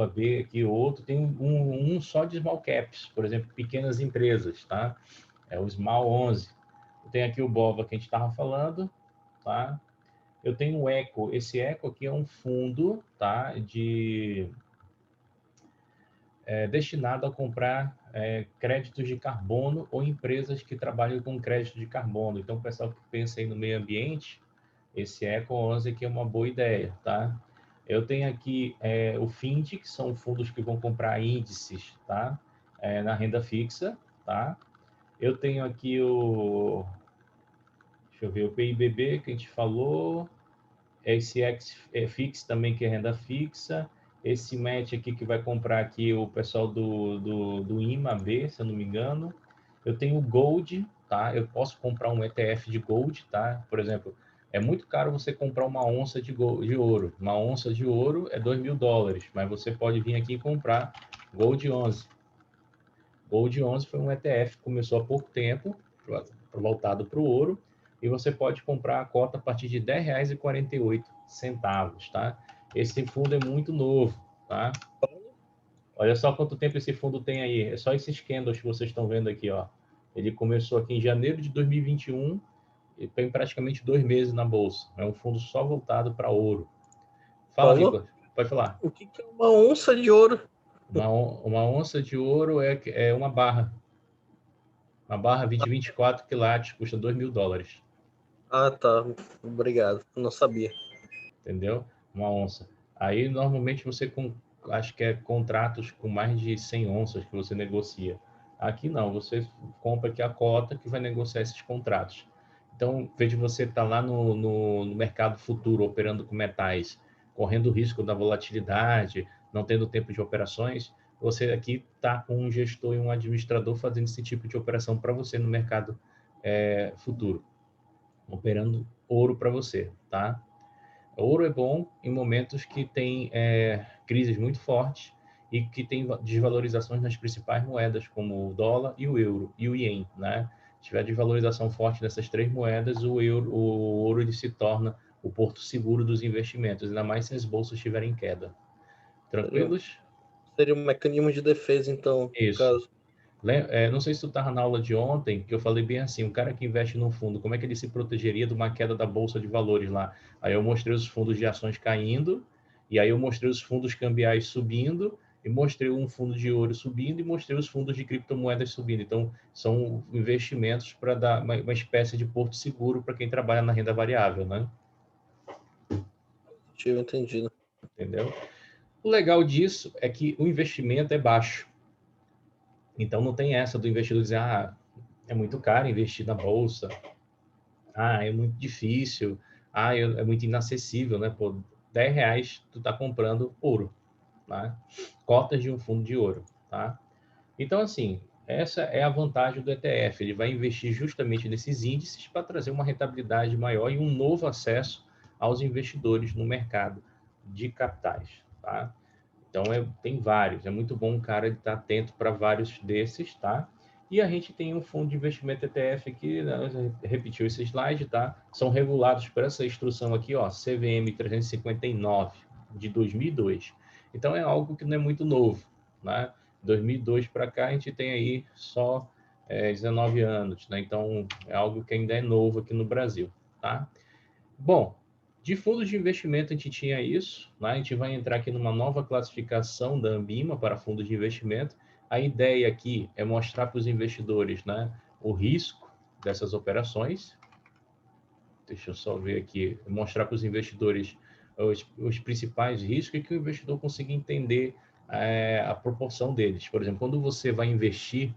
B aqui, outro. Tem um só de small caps, por exemplo, pequenas empresas, tá? É o Small 11. Tem aqui o BOVA que a gente estava falando, tá? Eu tenho o ECO. Esse ECO aqui é um fundo, tá? Destinado a comprar créditos de carbono ou empresas que trabalham com crédito de carbono. Então, o pessoal que pensa aí no meio ambiente, esse ECO 11 aqui é uma boa ideia, tá? Eu tenho aqui o FIND, que são fundos que vão comprar índices, tá? Na renda fixa, tá? Eu tenho aqui deixa eu ver, o PIBB, que a gente falou, esse FIX também, que é renda fixa, esse MET aqui, que vai comprar aqui o pessoal do IMAB, se eu não me engano. Eu tenho o Gold, tá? Eu posso comprar um ETF de Gold, tá? Por exemplo, é muito caro você comprar uma onça de ouro. Uma onça de ouro é $2.000, mas você pode vir aqui e comprar Gold 11. Gold 11 foi um ETF que começou há pouco tempo, voltado para o ouro, e você pode comprar a cota a partir de R$10,48, tá? Esse fundo é muito novo, tá? Olha só quanto tempo esse fundo tem aí. É só esses candles que vocês estão vendo aqui, ó. Ele começou aqui em janeiro de 2021 e tem praticamente 2 meses na bolsa. É um fundo só voltado para ouro. Fala, Paulo, Nicolas. Pode falar. o que é uma onça de ouro? Uma onça de ouro é uma barra. Uma barra 2024 quilates custa $2.000. Ah, tá. Obrigado. Não sabia. Entendeu? Uma onça. Aí, normalmente, acho que é contratos com mais de 100 onças que você negocia. Aqui não, você compra aqui a cota que vai negociar esses contratos. Então, em vez de você estar lá no mercado futuro operando com metais, correndo o risco da volatilidade, não tendo tempo de operações, você aqui está com um gestor e um administrador fazendo esse tipo de operação para você no mercado futuro, operando ouro para você, tá? Ouro é bom em momentos que tem crises muito fortes e que tem desvalorizações nas principais moedas, como o dólar e o euro e o ien, né? Se tiver desvalorização forte dessas três moedas, o ouro ele se torna o porto seguro dos investimentos, ainda mais se as bolsas estiverem em queda. Tranquilos? Seria um mecanismo de defesa, então, no Isso. caso. Não sei se tu estava na aula de ontem, que eu falei bem assim, um cara que investe num fundo, como é que ele se protegeria de uma queda da Bolsa de Valores lá? Aí eu mostrei os fundos de ações caindo, e aí eu mostrei os fundos cambiais subindo, e mostrei um fundo de ouro subindo, e mostrei os fundos de criptomoedas subindo. Então, são investimentos para dar uma espécie de porto seguro para quem trabalha na renda variável, né? Tinha entendido. Entendeu? O legal disso é que o investimento é baixo. Então, não tem essa do investidor dizer, é muito caro investir na bolsa, é muito difícil, é muito inacessível, né? Por R$10 tu tá comprando ouro, tá? Cotas de um fundo de ouro, tá? Então, assim, essa é a vantagem do ETF. Ele vai investir justamente nesses índices para trazer uma rentabilidade maior e um novo acesso aos investidores no mercado de capitais, tá? Então, tem vários. É muito bom o cara estar atento para vários desses, tá? E a gente tem um fundo de investimento ETF aqui, né? Repetiu esse slide, tá? São regulados por essa instrução aqui, ó, CVM 359, de 2002. Então, é algo que não é muito novo, né? 2002 para cá, a gente tem aí só 19 anos, né? Então, é algo que ainda é novo aqui no Brasil, tá? Bom, de fundos de investimento a gente tinha isso, né? A gente vai entrar aqui numa nova classificação da Ambima para fundos de investimento. A ideia aqui é mostrar para os investidores, né, o risco dessas operações. Deixa eu só ver aqui, mostrar para os investidores os principais riscos e que o investidor consiga entender a proporção deles. Por exemplo, quando você vai investir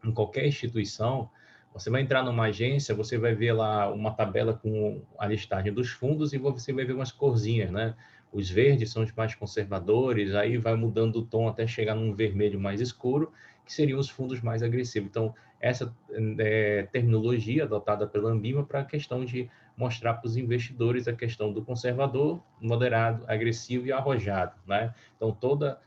em qualquer instituição, você vai entrar numa agência, você vai ver lá uma tabela com a listagem dos fundos e você vai ver umas corzinhas, né? Os verdes são os mais conservadores, aí vai mudando o tom até chegar num vermelho mais escuro, que seriam os fundos mais agressivos. Então, essa terminologia adotada pela Ambima para a questão de mostrar para os investidores a questão do conservador, moderado, agressivo e arrojado, né? Então, toda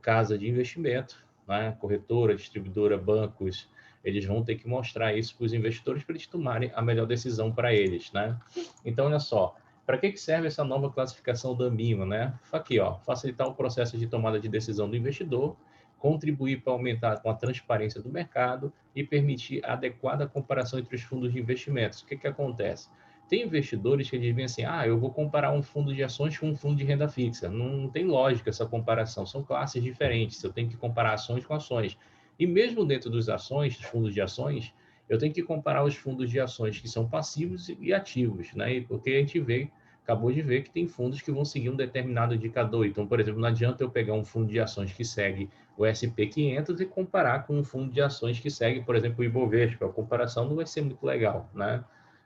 casa de investimento, né, corretora, distribuidora, bancos, eles vão ter que mostrar isso para os investidores para eles tomarem a melhor decisão para eles, né? Então, olha só, para que serve essa nova classificação da Ambima, né? Aqui, ó, facilitar o processo de tomada de decisão do investidor, contribuir para aumentar com a transparência do mercado e permitir a adequada comparação entre os fundos de investimentos. O que que acontece? Tem investidores que dizem assim, eu vou comparar um fundo de ações com um fundo de renda fixa. Não tem lógica essa comparação, são classes diferentes, eu tenho que comparar ações com ações. E mesmo dentro das ações, dos fundos de ações, eu tenho que comparar os fundos de ações que são passivos e ativos, né? Porque a gente acabou de ver que tem fundos que vão seguir um determinado indicador. Então, por exemplo, não adianta eu pegar um fundo de ações que segue o SP500 e comparar com um fundo de ações que segue, por exemplo, o Ibovespa. A comparação não vai ser muito legal, né?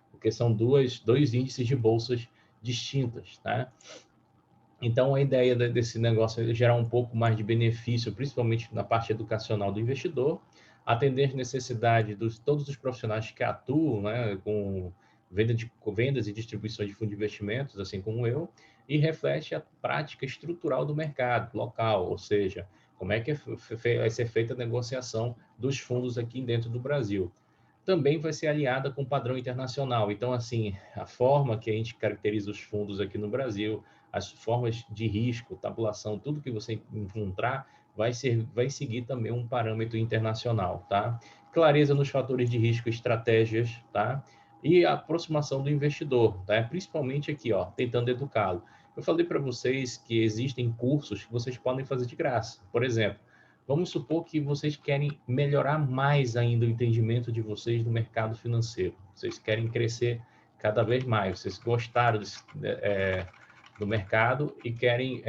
Porque são dois índices de bolsas distintas, né? Então, a ideia desse negócio é gerar um pouco mais de benefício, principalmente na parte educacional do investidor, atender as necessidades de todos os profissionais que atuam, né, com vendas e distribuição de fundos de investimentos, assim como eu, e reflete a prática estrutural do mercado local, ou seja, como é que vai ser feita a negociação dos fundos aqui dentro do Brasil. Também vai ser aliada com o padrão internacional. Então, assim, a forma que a gente caracteriza os fundos aqui no Brasil, as formas de risco, tabulação, tudo que você encontrar, vai seguir também um parâmetro internacional, tá? Clareza nos fatores de risco, estratégias, tá? E a aproximação do investidor, tá? Principalmente aqui, ó, tentando educá-lo. Eu falei para vocês que existem cursos que vocês podem fazer de graça. Por exemplo, vamos supor que vocês querem melhorar mais ainda o entendimento de vocês do mercado financeiro. Vocês querem crescer cada vez mais. Vocês gostaram do mercado e querem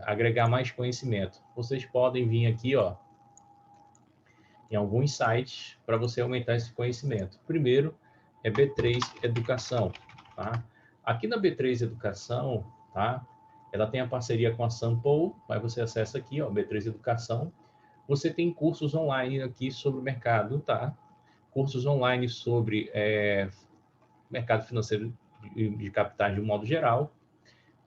agregar mais conhecimento. Vocês podem vir aqui, ó, em alguns sites para você aumentar esse conhecimento. Primeiro é B3 Educação, tá? Aqui na B3 Educação, tá? Ela tem a parceria com a Sample, aí você acessa aqui, ó, B3 Educação. Você tem cursos online aqui sobre o mercado, tá? Cursos online sobre mercado financeiro de capitais de um modo geral.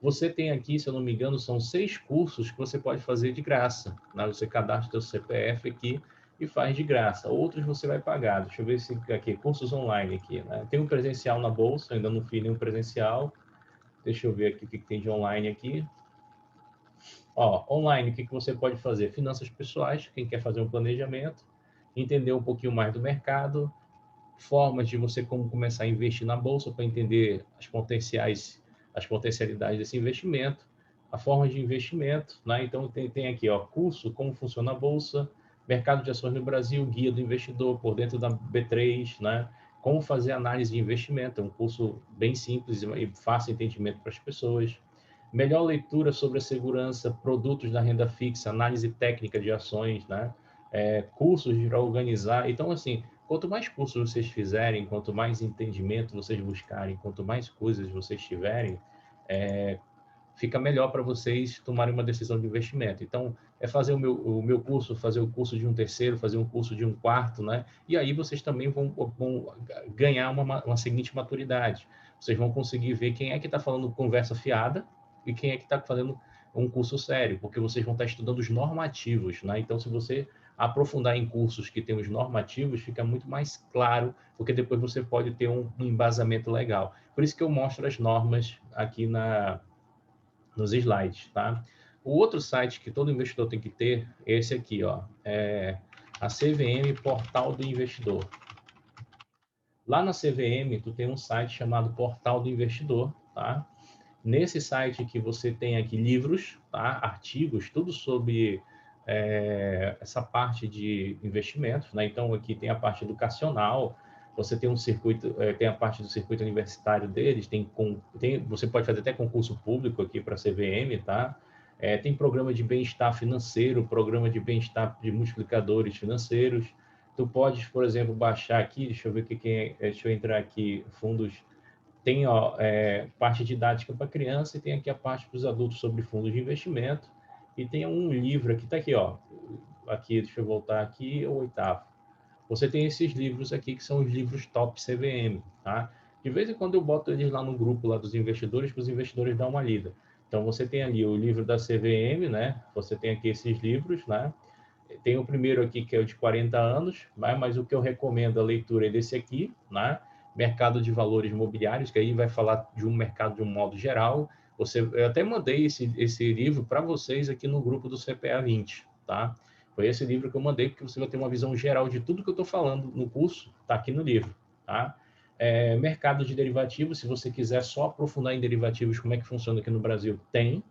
Você tem aqui, se eu não me engano, são 6 cursos que você pode fazer de graça, né? Você cadastra o seu CPF aqui e faz de graça. Outros você vai pagar. Deixa eu ver se aqui, cursos online aqui, né? Tem um presencial na bolsa, ainda não fiz nenhum presencial. Deixa eu ver aqui o que tem de online aqui. Ó, online, o que você pode fazer? Finanças pessoais, quem quer fazer um planejamento, entender um pouquinho mais do mercado, formas de você como começar a investir na bolsa para entender as potencialidades desse investimento, a forma de investimento, né? Então tem aqui, ó, curso como funciona a bolsa, mercado de ações no Brasil, guia do investidor por dentro da B3, né? Como fazer análise de investimento, é um curso bem simples e fácil entendimento para as pessoas. Melhor leitura sobre a segurança, produtos da renda fixa, análise técnica de ações, né? Cursos para organizar. Então, assim, quanto mais cursos vocês fizerem, quanto mais entendimento vocês buscarem, quanto mais coisas vocês tiverem, fica melhor para vocês tomarem uma decisão de investimento. Então, é fazer o meu curso, fazer o curso de um terceiro, fazer um curso de um quarto, né? E aí vocês também vão ganhar uma seguinte maturidade. Vocês vão conseguir ver quem é que está falando conversa fiada e quem é que está fazendo um curso sério, porque vocês vão estar estudando os normativos, né? Então, se você aprofundar em cursos que tem os normativos, fica muito mais claro, porque depois você pode ter um embasamento legal. Por isso que eu mostro as normas aqui nos slides, tá? O outro site que todo investidor tem que ter, esse aqui, ó, é a CVM Portal do Investidor. Lá na CVM, tu tem um site chamado Portal do Investidor, tá? Nesse site aqui você tem aqui livros, tá? Artigos, tudo sobre essa parte de investimentos, né? Então aqui tem a parte educacional, você tem um circuito, tem a parte do circuito universitário deles, você pode fazer até concurso público aqui para a CVM, tá? Tem programa de bem-estar financeiro, programa de bem-estar de multiplicadores financeiros. Tu podes, por exemplo, baixar aqui, deixa eu ver o que é, deixa eu entrar aqui, fundos, tem ó, parte didática para criança e tem aqui a parte para os adultos sobre fundos de investimento. E tem um livro aqui, tá aqui, ó. Aqui, deixa eu voltar aqui, o 8º. Você tem esses livros aqui que são os livros top CVM, tá? De vez em quando eu boto eles lá no grupo lá dos investidores, para os investidores dar uma lida. Então você tem ali o livro da CVM, né? Você tem aqui esses livros, né? Tem o primeiro aqui que é o de 40 anos, né? Mas o que eu recomendo a leitura é desse aqui, né? Mercado de valores imobiliários, que aí vai falar de um mercado de um modo geral. Eu até mandei esse livro para vocês aqui no grupo do CPA 20, tá? Foi esse livro que eu mandei, porque você vai ter uma visão geral de tudo que eu estou falando no curso, tá aqui no livro, tá? Mercado de derivativos, se você quiser só aprofundar em derivativos, como é que funciona aqui no Brasil, tem.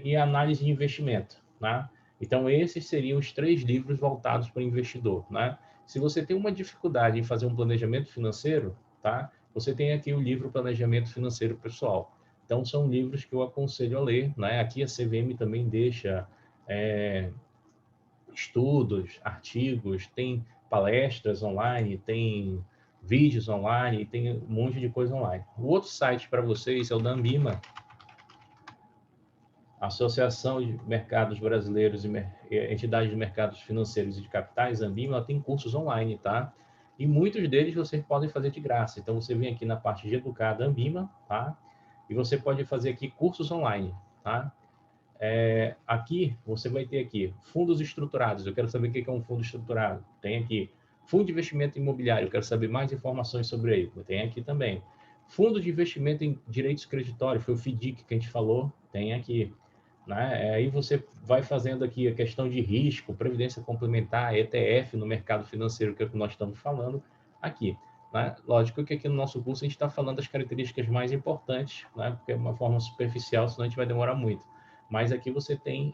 E análise de investimento, né? Então, esses seriam os 3 livros voltados para o investidor, né? Se você tem uma dificuldade em fazer um planejamento financeiro, tá? Você tem aqui o livro Planejamento Financeiro Pessoal. Então, são livros que eu aconselho a ler, né? Aqui a CVM também deixa estudos, artigos, tem palestras online, tem vídeos online, tem um monte de coisa online. O outro site para vocês é o da Ambima, Associação de Mercados Brasileiros e Entidades de Mercados Financeiros e de Capitais, Ambima, ela tem cursos online, tá? E muitos deles vocês podem fazer de graça. Então, você vem aqui na parte de educar da Ambima, tá? E você pode fazer aqui cursos online, tá? Aqui, você vai ter aqui fundos estruturados. Eu quero saber o que é um fundo estruturado. Tem aqui. Fundo de investimento imobiliário. Eu quero saber mais informações sobre ele. Tem aqui também. Fundo de investimento em direitos creditórios. Foi o FDIC que a gente falou. Tem aqui. Né? Aí você vai fazendo aqui a questão de risco, previdência complementar, ETF no mercado financeiro, que é o que nós estamos falando aqui. Né? Lógico que aqui no nosso curso a gente está falando das características mais importantes, né? Porque é uma forma superficial, senão a gente vai demorar muito. Mas aqui você tem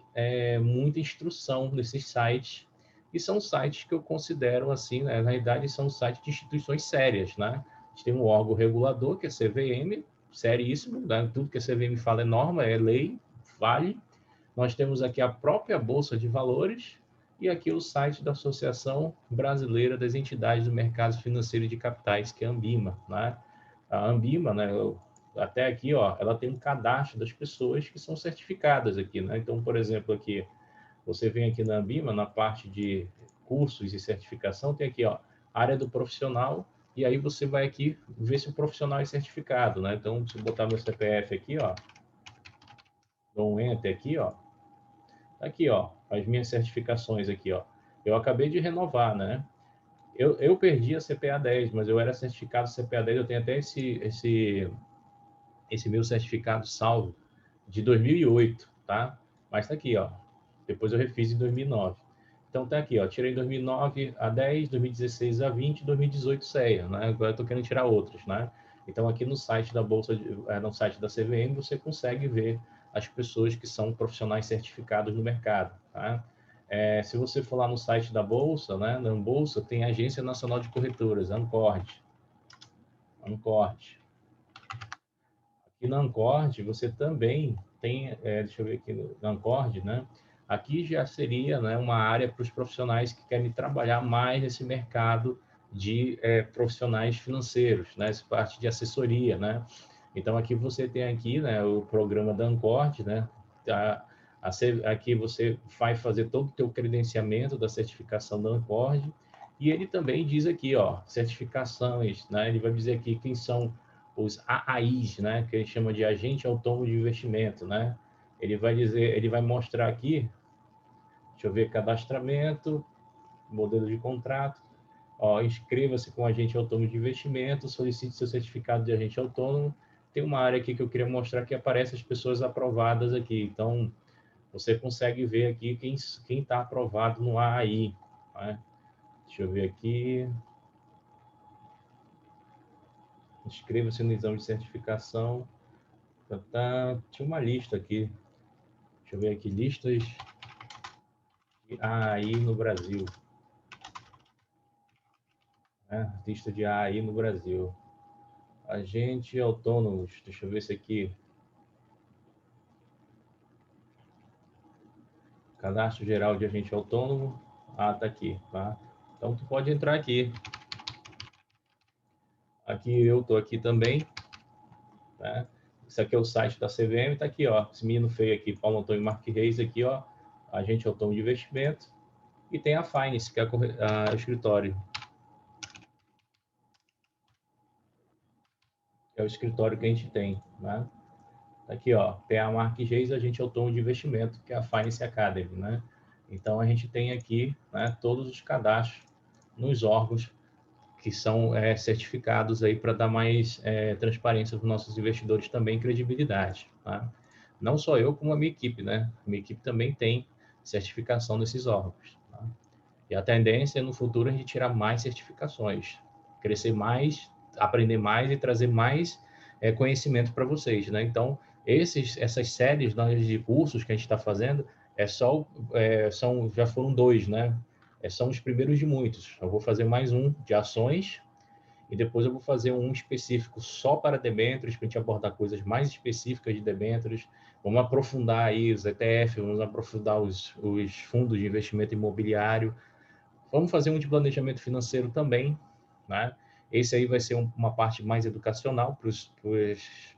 muita instrução nesses sites, e são sites que eu considero assim, né? Na realidade, são sites de instituições sérias. Né? A gente tem um órgão regulador, que é a CVM, seríssimo, né? Tudo que a CVM fala é norma, é lei, vale. Nós temos aqui a própria Bolsa de Valores e aqui o site da Associação Brasileira das Entidades do Mercado Financeiro e de Capitais, que é a Ambima, né? A Ambima, né, até aqui, ó, ela tem um cadastro das pessoas que são certificadas aqui, né? Então, por exemplo, aqui, você vem aqui na Ambima, na parte de cursos e certificação, tem aqui, ó, área do profissional, e aí você vai aqui ver se o profissional é certificado, né? Então, se eu botar meu CPF aqui, ó, dou um enter aqui, ó, aqui, ó, as minhas certificações aqui, ó. Eu acabei de renovar, né? Eu perdi a CPA 10, mas eu era certificado CPA 10, eu tenho até esse meu certificado salvo de 2008, tá? Mas tá aqui, ó. Depois eu refiz em 2009. Então tá aqui, ó. Tirei 2009 a 10, 2016 a 20, 2018 CEA, né? Agora eu tô querendo tirar outros, né? Então aqui no site da Bolsa, no site da CVM, você consegue ver as pessoas que são profissionais certificados no mercado, tá? Se você for lá no site da Bolsa, né? Na Bolsa tem a Agência Nacional de Corretoras, Ancord. Aqui na Ancord, você também tem, deixa eu ver aqui, na Ancord, né? Aqui já seria, né, uma área para os profissionais que querem trabalhar mais nesse mercado de profissionais financeiros, né? Essa parte de assessoria, né? Então, aqui você tem aqui, né, o programa da Ancord, né? Aqui você vai fazer todo o teu credenciamento da certificação da Ancord, e ele também diz aqui, ó, certificações, né? Ele vai dizer aqui quem são os AAIs, né, que ele chama de agente autônomo de investimento, né? Ele vai dizer, ele vai mostrar aqui, deixa eu ver, cadastramento, modelo de contrato, ó, inscreva-se com agente autônomo de investimento, solicite seu certificado de agente autônomo. Tem uma área aqui que eu queria mostrar que aparece as pessoas aprovadas aqui. Então, você consegue ver aqui quem está aprovado no AI. Né? Deixa eu ver aqui. Inscreva-se no exame de certificação. Tinha uma lista aqui. Deixa eu ver aqui, listas de AI no Brasil. Lista de AI no Brasil. Agente autônomos. Deixa eu ver se aqui. Cadastro geral de agente autônomo. Tá aqui, tá? Então, tu pode entrar aqui. Aqui eu tô aqui também, tá? Esse aqui é o site da CVM, tá aqui, ó. Esse menino feio aqui, Paulo Antônio Marques Reis, aqui, ó. Agente autônomo de investimento. E tem a Finance, que é o escritório. É o escritório que a gente tem, né? Aqui, ó, PA Marques Reis, agente autônomo de investimento, que é a Finance Academy, né? Então, a gente tem aqui, né, todos os cadastros nos órgãos que são certificados aí para dar mais transparência para os nossos investidores também, credibilidade, tá? Não só eu, como a minha equipe, né? A minha equipe também tem certificação nesses órgãos, tá? E a tendência é, no futuro, a gente tirar mais certificações, crescer mais, aprender mais e trazer mais conhecimento para vocês, né? Então, essas séries de cursos que a gente está fazendo, já foram 2, né? São os primeiros de muitos. Eu vou fazer mais um de ações e depois eu vou fazer um específico só para debêntures, para a gente abordar coisas mais específicas de debêntures. Vamos aprofundar aí os ETF, vamos aprofundar os fundos de investimento imobiliário. Vamos fazer um de planejamento financeiro também, né? Esse aí vai ser uma parte mais educacional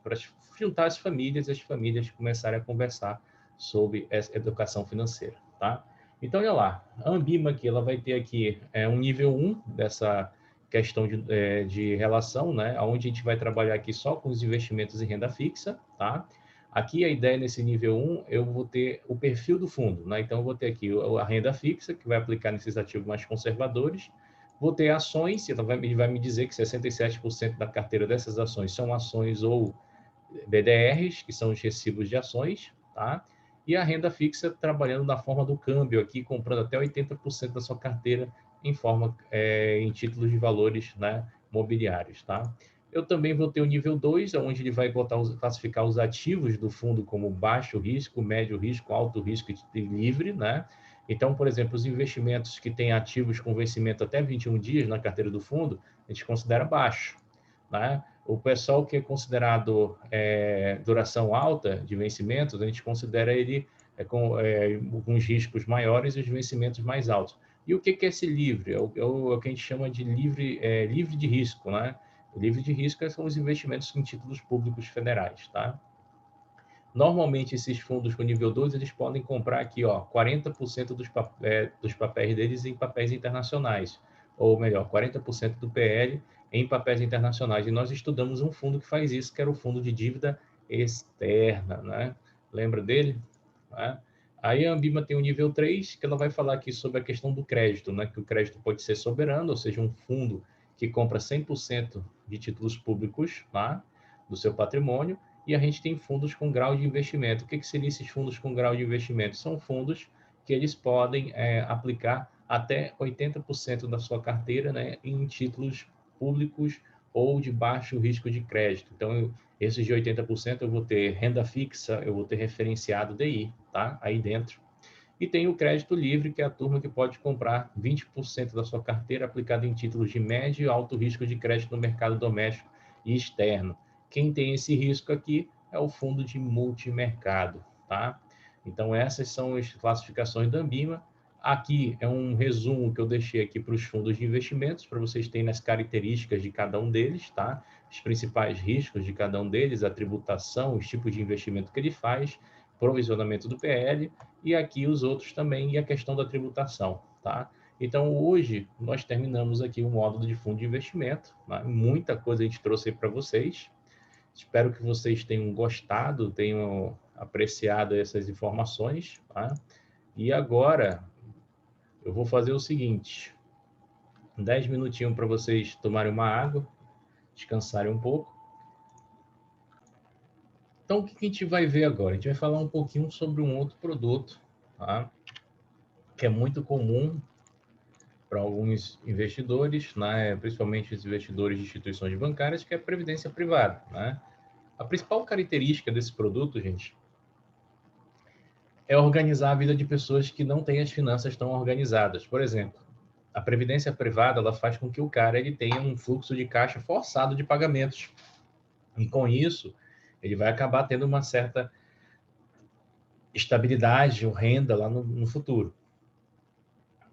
para juntar as famílias começarem a conversar sobre essa educação financeira, tá? Então, olha lá, a Ambima aqui, ela vai ter aqui um nível 1 dessa questão de relação, né? Onde a gente vai trabalhar aqui só com os investimentos em renda fixa, tá? Aqui a ideia nesse nível 1, eu vou ter o perfil do fundo, né? Então eu vou ter aqui a renda fixa, que vai aplicar nesses ativos mais conservadores. Vou ter ações, ele vai me dizer que 67% da carteira dessas ações são ações ou BDRs, que são os recibos de ações, tá? E a renda fixa trabalhando na forma do câmbio aqui, comprando até 80% da sua carteira em títulos de valores, né, mobiliários, tá? Eu também vou ter o nível 2, onde ele vai classificar os ativos do fundo como baixo risco, médio risco, alto risco e livre, né? Então, por exemplo, os investimentos que têm ativos com vencimento até 21 dias na carteira do fundo, a gente considera baixo, né? O pessoal que é considerado duração alta de vencimentos, a gente considera ele com alguns riscos maiores e os vencimentos mais altos. E o que é esse livre? É o que a gente chama de livre de risco, né? O livre de risco são os investimentos em títulos públicos federais, tá? Normalmente, esses fundos com nível 2, eles podem comprar aqui, ó, 40% dos papéis deles em papéis internacionais, ou melhor, 40% do PL em papéis internacionais. E nós estudamos um fundo que faz isso, que era o fundo de dívida externa, né? Lembra dele? Né? Aí a Ambima tem o nível 3, que ela vai falar aqui sobre a questão do crédito, né? Que o crédito pode ser soberano, ou seja, um fundo que compra 100% de títulos públicos, tá? Do seu patrimônio, e a gente tem fundos com grau de investimento. O que seriam esses fundos com grau de investimento? São fundos que eles podem aplicar até 80% da sua carteira, né, em títulos públicos ou de baixo risco de crédito. Então, esses de 80% eu vou ter renda fixa, eu vou ter referenciado DI, tá? Aí dentro. E tem o crédito livre, que é a turma que pode comprar 20% da sua carteira aplicada em títulos de médio e alto risco de crédito no mercado doméstico e externo. Quem tem esse risco aqui é o fundo de multimercado, tá? Então, essas são as classificações da Ambima. Aqui é um resumo que eu deixei aqui para os fundos de investimentos, para vocês terem as características de cada um deles, tá? Os principais riscos de cada um deles, a tributação, os tipos de investimento que ele faz, provisionamento do PL, e aqui os outros também, e a questão da tributação, tá? Então, hoje, nós terminamos aqui o módulo de fundo de investimento, né? Muita coisa a gente trouxe aí para vocês. Espero que vocês tenham gostado, tenham apreciado essas informações, tá? E agora, eu vou fazer o seguinte, 10 minutinhos para vocês tomarem uma água, descansarem um pouco. Então, Então, o que a gente vai ver agora? A gente vai falar um pouquinho sobre um outro produto, tá? Que é muito comum para alguns investidores, né? Principalmente os investidores de instituições bancárias, que é a previdência privada, né? A principal característica desse produto, gente, é organizar a vida de pessoas que não têm as finanças tão organizadas. Por exemplo, a previdência privada, ela faz com que o cara ele tenha um fluxo de caixa forçado de pagamentos. E com isso, ele vai acabar tendo uma certa estabilidade ou renda lá no futuro.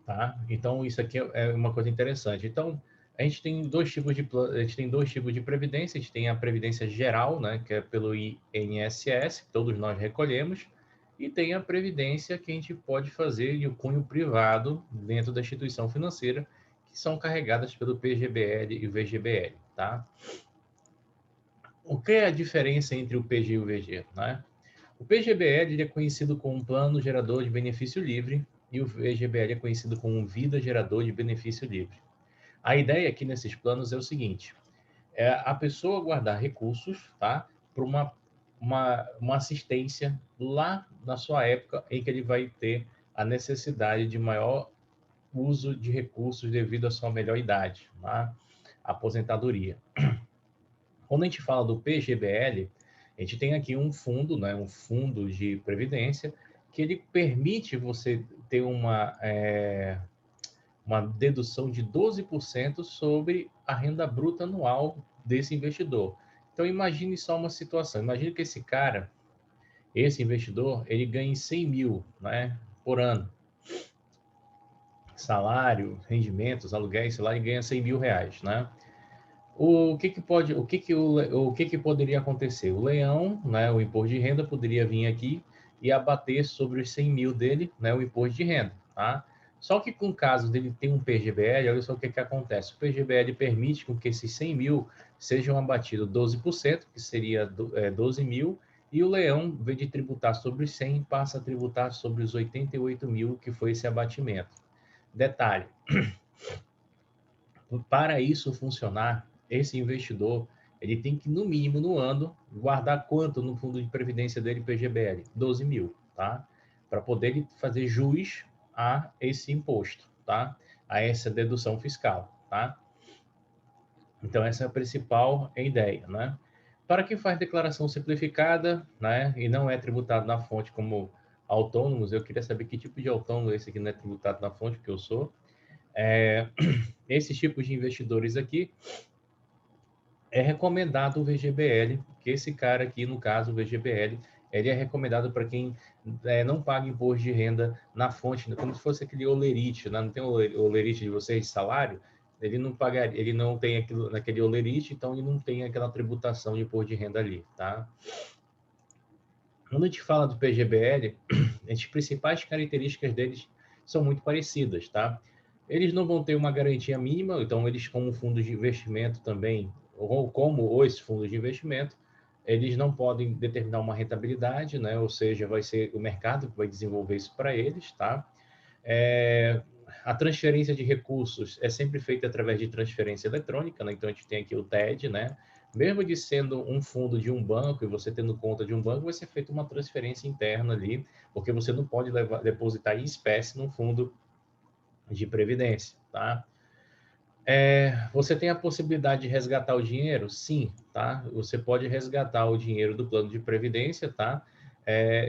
Tá? Então, isso aqui é uma coisa interessante. Então, a gente tem dois tipos de previdência. A gente tem a previdência geral, né, que é pelo INSS, que todos nós recolhemos, e tem a previdência que a gente pode fazer em o cunho privado dentro da instituição financeira, que são carregadas pelo PGBL e o VGBL, tá? O que é a diferença entre o PG e o VG, né? O PGBL ele é conhecido como um plano gerador de benefício livre e o VGBL é conhecido como um vida gerador de benefício livre. A ideia aqui nesses planos é o seguinte, é a pessoa guardar recursos, tá? Para uma assistência lá na sua época em que ele vai ter a necessidade de maior uso de recursos devido à sua melhor idade, tá? Aposentadoria. Quando a gente fala do PGBL, a gente tem aqui um fundo, né, um fundo de previdência, que ele permite você ter uma dedução de 12% sobre a renda bruta anual desse investidor. Então, imagine só uma situação. Imagine que esse investidor, ele ganhe 100 mil, né, por ano. Salário, rendimentos, aluguéis, sei lá, ele ganha 100 mil reais, né? O que que poderia acontecer? O leão, né, o imposto de renda poderia vir aqui e abater sobre os 100 mil dele, né, o imposto de renda, tá? Só que com o caso dele ter um PGBL, olha só o que que acontece. O PGBL permite com que esses 100 mil sejam abatidos 12%, que seria 12 mil, e o leão, em vez de tributar sobre os 100, passa a tributar sobre os 88 mil, que foi esse abatimento. Detalhe, para isso funcionar, esse investidor ele tem que, no mínimo, no ano, guardar quanto no fundo de previdência dele, PGBL? 12 mil, tá? Para poder fazer jus a esse imposto, tá? A essa dedução fiscal, tá? Então, essa é a principal ideia, né? Para quem faz declaração simplificada, né, e não é tributado na fonte como autônomos, eu queria saber que tipo de autônomo esse aqui não é tributado na fonte, que eu sou. Esses tipos de investidores aqui, é recomendado o VGBL, que esse cara aqui, no caso, o VGBL, ele é recomendado para quem não paga imposto de renda na fonte, como se fosse aquele olerite, né? Não tem o olerite de vocês, salário, ele não pagaria, ele não tem aquilo naquele olerite, então ele não tem aquela tributação de imposto de renda ali, tá? Quando a gente fala do PGBL, as principais características deles são muito parecidas, tá? Eles não vão ter uma garantia mínima, então eles, como fundos de investimento também, ou como os fundos de investimento, eles não podem determinar uma rentabilidade, né? Ou seja, vai ser o mercado que vai desenvolver isso para eles, tá? A transferência de recursos é sempre feita através de transferência eletrônica, né? Então a gente tem aqui o TED, né? Mesmo de sendo um fundo de um banco e você tendo conta de um banco, vai ser feita uma transferência interna ali, porque você não pode depositar em espécie num fundo de previdência, tá? Você tem a possibilidade de resgatar o dinheiro? Sim, tá? Você pode resgatar o dinheiro do plano de previdência, tá?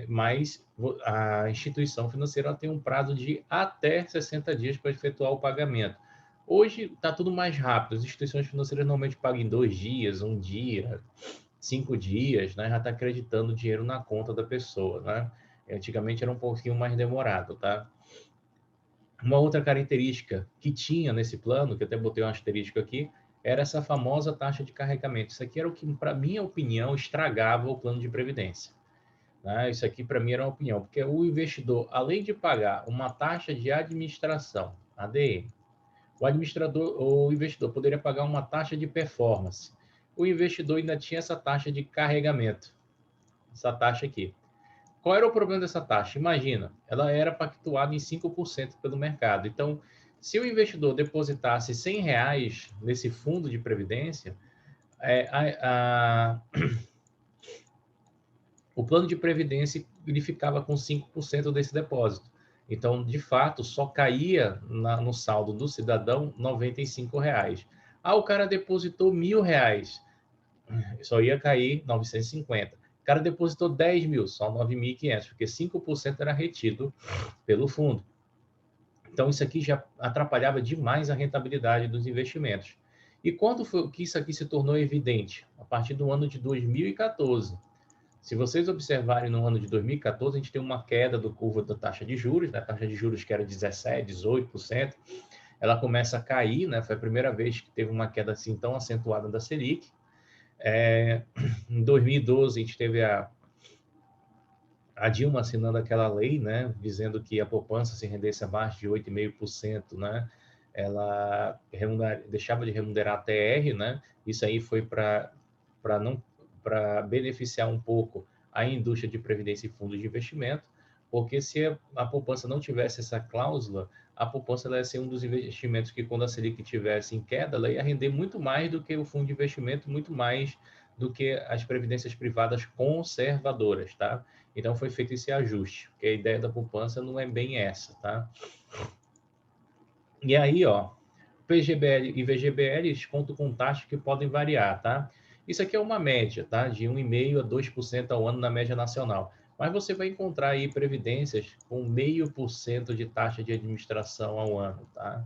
Mas a instituição financeira tem um prazo de até 60 dias para efetuar o pagamento. Hoje está tudo mais rápido. As instituições financeiras normalmente pagam em 2 dias, 1 dia, 5 dias, né? Já está acreditando o dinheiro na conta da pessoa, né? Antigamente era um pouquinho mais demorado, tá? Uma outra característica que tinha nesse plano, que eu até botei um asterisco aqui, era essa famosa taxa de carregamento. Isso aqui era o que, para minha opinião, estragava o plano de previdência. Né? Isso aqui, para mim, era uma opinião, porque o investidor, além de pagar uma taxa de administração, ADM, o investidor poderia pagar uma taxa de performance. O investidor ainda tinha essa taxa de carregamento, essa taxa aqui. Qual era o problema dessa taxa? Imagina, ela era pactuada em 5% pelo mercado. Então, se o investidor depositasse R$100 nesse fundo de previdência, o plano de previdência ele ficava com 5% desse depósito. Então, de fato, só caía no saldo do cidadão R$ 95. Ah, o cara depositou R$ 1.000, só ia cair 950. O cara depositou 10 mil, só 9.500, porque 5% era retido pelo fundo. Então, isso aqui já atrapalhava demais a rentabilidade dos investimentos. E quando foi que isso aqui se tornou evidente? A partir do ano de 2014. Se vocês observarem no ano de 2014, a gente tem uma queda do curva da taxa de juros, né? A taxa de juros que era 17%, 18%, ela começa a cair, né? Foi a primeira vez que teve uma queda assim tão acentuada da Selic. Em 2012, a gente teve a Dilma assinando aquela lei, né, dizendo que a poupança se rendesse abaixo de 8,5%, né, ela deixava de remunerar a TR, né, isso aí foi para beneficiar um pouco a indústria de previdência e fundos de investimento, porque se a poupança não tivesse essa cláusula, a poupança ia ser um dos investimentos que, quando a Selic tivesse em queda, ela ia render muito mais do que o fundo de investimento, muito mais do que as previdências privadas conservadoras, tá? Então, foi feito esse ajuste, porque a ideia da poupança não é bem essa, tá? E aí, ó, PGBL e VGBL, eles contam com taxas que podem variar, tá? Isso aqui é uma média, tá? De 1,5% a 2% ao ano na média nacional. Mas você vai encontrar aí previdências com 0,5% de taxa de administração ao ano, tá?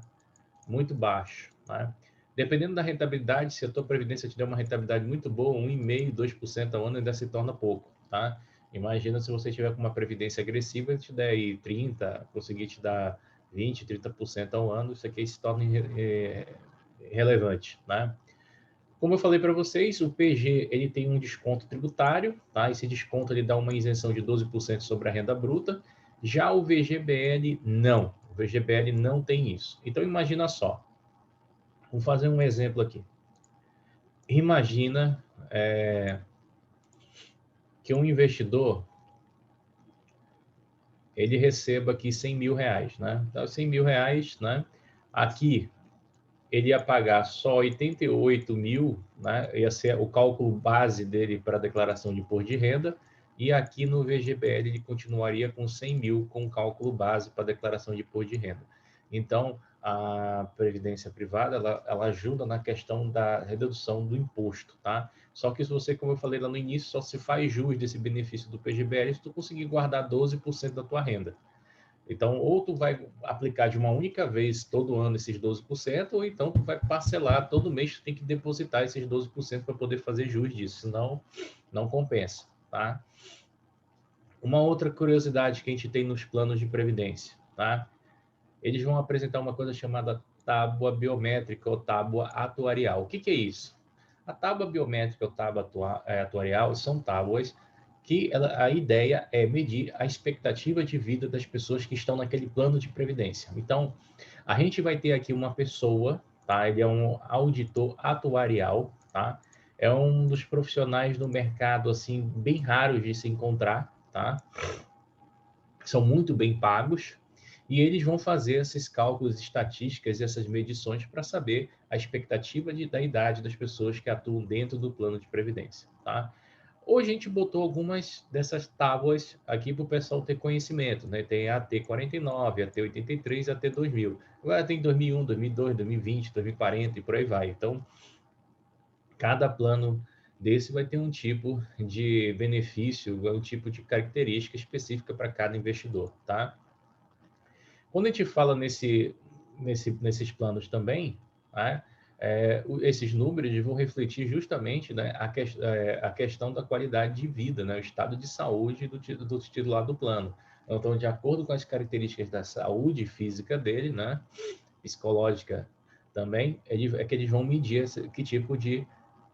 Muito baixo, tá? Dependendo da rentabilidade, se a tua previdência te der uma rentabilidade muito boa, 1,5%, 2% ao ano ainda se torna pouco, tá? Imagina se você tiver com uma previdência agressiva, te der aí 30%, conseguir te dar 20%, 30% ao ano, isso aqui se torna relevante, né? Como eu falei para vocês, o PG ele tem um desconto tributário, tá? Esse desconto ele dá uma isenção de 12% sobre a renda bruta. Já o VGBL não. O VGBL não tem isso. Então imagina só. Vou fazer um exemplo aqui. Imagina que um investidor ele receba aqui R$ 100.000, né? Então, R$ 100.000, né? Aqui ele ia pagar só 88 mil, né? Ia ser o cálculo base dele para a declaração de imposto de renda, e aqui no VGBL ele continuaria com 100 mil com cálculo base para a declaração de imposto de renda. Então, a previdência privada, ela ajuda na questão da redução do imposto, tá? Só que se você, como eu falei lá no início, só se faz jus desse benefício do PGBL se tu conseguir guardar 12% da tua renda. Então, ou tu vai aplicar de uma única vez todo ano esses 12%, ou então tu vai parcelar todo mês, tu tem que depositar esses 12% para poder fazer jus disso, senão não compensa, tá? Uma outra curiosidade que a gente tem nos planos de previdência, tá? Eles vão apresentar uma coisa chamada tábua biométrica ou tábua atuarial. O que é isso? A tábua biométrica ou tábua atuarial são tábuas que a ideia é medir a expectativa de vida das pessoas que estão naquele plano de previdência. Então, a gente vai ter aqui uma pessoa, tá? Ele é um auditor atuarial, tá? É um dos profissionais do mercado, assim, bem raros de se encontrar, tá? São muito bem pagos, e eles vão fazer esses cálculos estatísticos e essas medições para saber a expectativa da idade das pessoas que atuam dentro do plano de previdência, tá? Hoje a gente botou algumas dessas tábuas aqui para o pessoal ter conhecimento, né? Tem a AT49, a AT83, a AT2000. Agora tem 2001, 2002, 2020, 2040 e por aí vai. Então, cada plano desse vai ter um tipo de benefício, um tipo de característica específica para cada investidor, tá? Quando a gente fala nesses planos também, né, esses números vão refletir justamente, né, a questão da qualidade de vida, né, o estado de saúde do titular do plano. Então, de acordo com as características da saúde física dele, né, psicológica também, é que eles vão medir que tipo de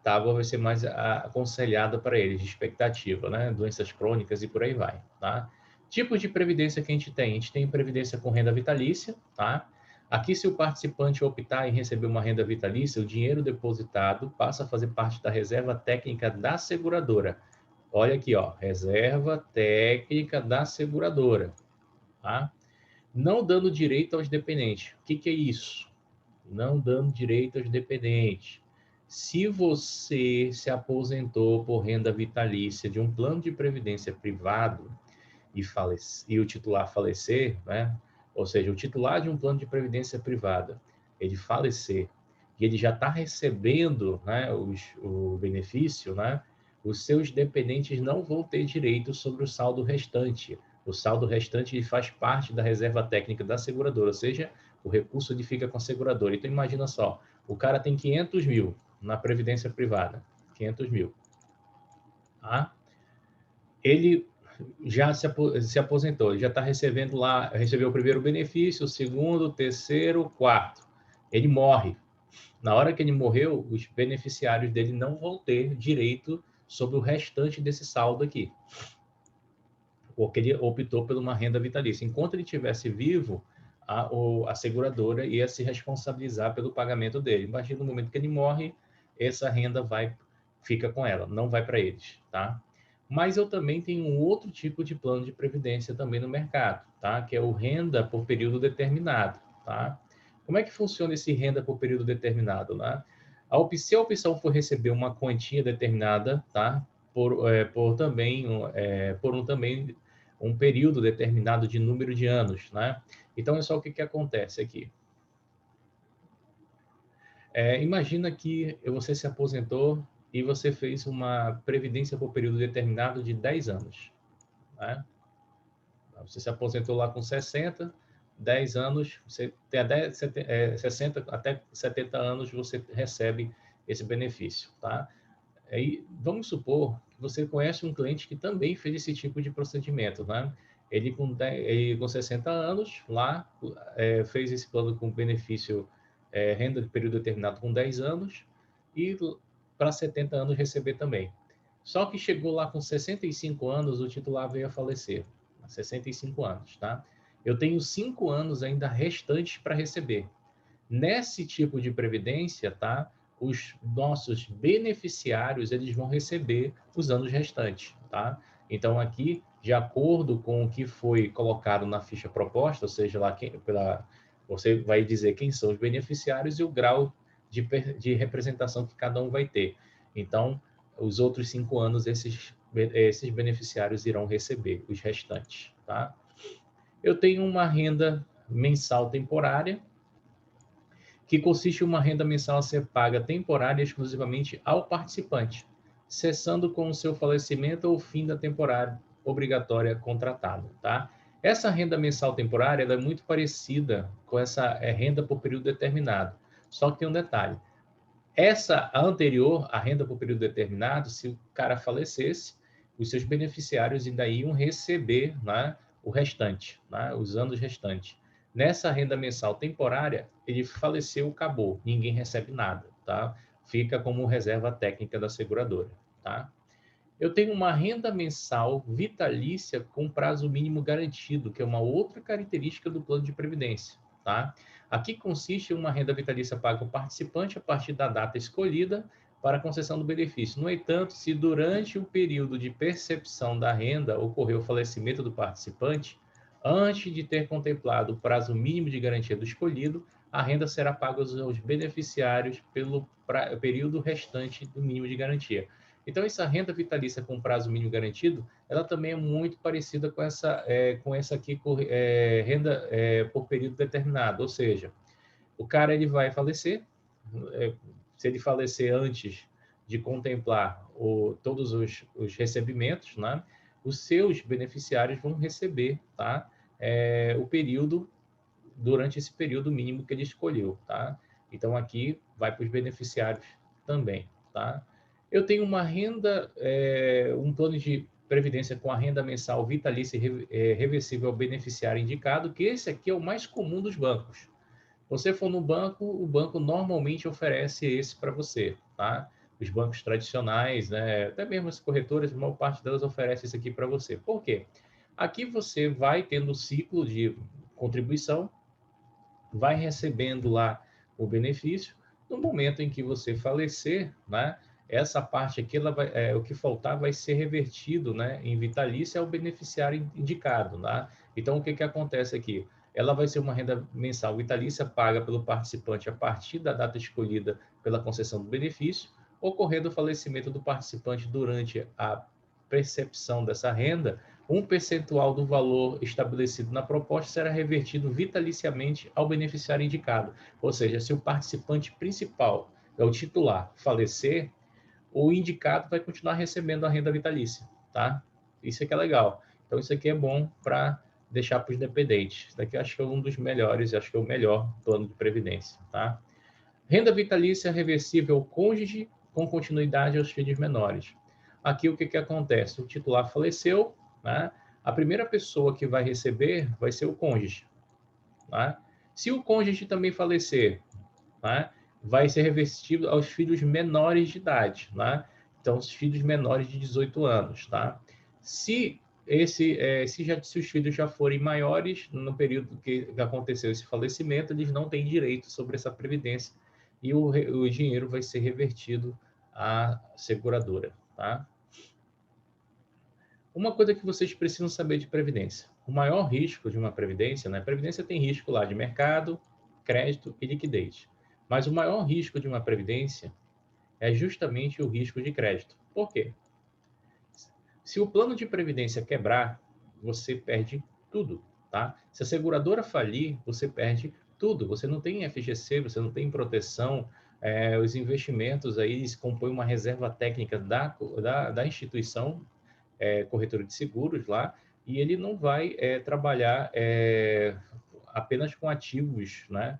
tábua vai ser mais aconselhada para eles, de expectativa, né, doenças crônicas e por aí vai, tá? Tipos de previdência que a gente tem previdência com renda vitalícia, tá? Aqui, se o participante optar em receber uma renda vitalícia, o dinheiro depositado passa a fazer parte da reserva técnica da seguradora. Olha aqui, ó, reserva técnica da seguradora, tá? Não dando direito aos dependentes. O que é isso? Não dando direito aos dependentes. Se você se aposentou por renda vitalícia de um plano de previdência privado e o titular falecer, né? Ou seja, o titular de um plano de previdência privada, ele falecer e ele já está recebendo, né, o benefício, né? Os seus dependentes não vão ter direito sobre o saldo restante. O saldo restante ele faz parte da reserva técnica da seguradora, ou seja, o recurso ele fica com a seguradora. Então, imagina só, o cara tem 500 mil na previdência privada, 500 mil. Tá? Ele já se aposentou, ele já está recebendo lá, recebeu o primeiro benefício, o segundo, o terceiro, o quarto. Ele morre. Na hora que ele morreu, os beneficiários dele não vão ter direito sobre o restante desse saldo aqui. Porque ele optou por uma renda vitalícia. Enquanto ele estivesse vivo, a seguradora ia se responsabilizar pelo pagamento dele. Imagina no momento que ele morre, essa renda fica com ela, não vai para eles, tá? Mas eu também tenho um outro tipo de plano de previdência também no mercado, tá? Que é o renda por período determinado, tá? Como é que funciona esse renda por período determinado, né? Se a opção for receber uma quantia determinada, tá? Por também um período determinado de número de anos, né? Então, é só o que acontece aqui. Imagina que você se aposentou e você fez uma previdência por período determinado de 10 anos. Né? Você se aposentou lá com 60, 10 anos, você tem até 60 até 70 anos, você recebe esse benefício. Tá? Aí, vamos supor que você conhece um cliente que também fez esse tipo de procedimento. Né? Ele com 60 anos, lá, fez esse plano com benefício renda de período determinado com 10 anos e para 70 anos receber também. Só que chegou lá com 65 anos, o titular veio a falecer. 65 anos, tá? Eu tenho 5 anos ainda restantes para receber. Nesse tipo de previdência, tá? Os nossos beneficiários, eles vão receber os anos restantes, tá? Então, aqui, de acordo com o que foi colocado na ficha proposta, ou seja, lá você vai dizer quem são os beneficiários e o grau de representação que cada um vai ter. Então, os outros 5 anos, esses beneficiários irão receber, os restantes, tá? Eu tenho uma renda mensal temporária, que consiste em uma renda mensal a ser paga temporária exclusivamente ao participante, cessando com o seu falecimento ou fim da temporada obrigatória contratada, tá? Essa renda mensal temporária ela é muito parecida com essa renda por período determinado, só que tem um detalhe. Essa anterior, a renda por período determinado, se o cara falecesse, os seus beneficiários ainda iam receber, né, o restante, né, os anos restantes. Nessa renda mensal temporária, ele faleceu, acabou, ninguém recebe nada, tá? Fica como reserva técnica da seguradora, tá? Eu tenho uma renda mensal vitalícia com prazo mínimo garantido, que é uma outra característica do plano de previdência, tá? Aqui consiste em uma renda vitalícia paga ao participante a partir da data escolhida para a concessão do benefício. No entanto, se durante o período de percepção da renda ocorreu o falecimento do participante, antes de ter contemplado o prazo mínimo de garantia do escolhido, a renda será paga aos beneficiários pelo período restante do mínimo de garantia. Então, essa renda vitalícia com prazo mínimo garantido, ela também é muito parecida com essa aqui, renda por período determinado. Ou seja, o cara ele vai falecer, se ele falecer antes de contemplar todos os recebimentos, né, os seus beneficiários vão receber, tá, o período, durante esse período mínimo que ele escolheu. Tá? Então, aqui vai para os beneficiários também. Tá? Eu tenho uma renda, um plano de previdência com a renda mensal vitalícia reversível ao beneficiário indicado, que esse aqui é o mais comum dos bancos. Você for no banco, o banco normalmente oferece esse para você, tá? Os bancos tradicionais, né? Até mesmo as corretoras, a maior parte delas oferece isso aqui para você. Por quê? Aqui você vai tendo o ciclo de contribuição, vai recebendo lá o benefício. No momento em que você falecer, né, essa parte aqui, o que faltar vai ser revertido, né, em vitalício ao beneficiário indicado. Né? Então, o que acontece aqui? ela vai ser uma renda mensal vitalícia paga pelo participante a partir da data escolhida pela concessão do benefício, ocorrendo o falecimento do participante durante a percepção dessa renda, um percentual do valor estabelecido na proposta será revertido vitaliciamente ao beneficiário indicado. Ou seja, se o participante principal, é o titular, falecer, o indicado vai continuar recebendo a renda vitalícia, tá? Isso aqui é legal. Então, isso aqui é bom para deixar para os dependentes. Isso daqui eu acho que é um dos melhores, acho que é o melhor plano de previdência, tá? Renda vitalícia reversível ao cônjuge com continuidade aos filhos menores. Aqui o que acontece? O titular faleceu, né? A primeira pessoa que vai receber vai ser o cônjuge, né? Se o cônjuge também falecer, né, vai ser revertido aos filhos menores de idade, né? Então, os filhos menores de 18 anos, tá? Se se os filhos já forem maiores no período que aconteceu esse falecimento, eles não têm direito sobre essa previdência e o dinheiro vai ser revertido à seguradora, tá? Uma coisa que vocês precisam saber de previdência: o maior risco de uma previdência, né? Previdência tem risco lá de mercado, crédito e liquidez. Mas o maior risco de uma previdência é justamente o risco de crédito. Por quê? Se o plano de previdência quebrar, você perde tudo, tá? Se a seguradora falir, você perde tudo. Você não tem FGC, você não tem proteção, os investimentos aí se compõem uma reserva técnica da instituição corretora de seguros lá, e ele não vai trabalhar apenas com ativos, né?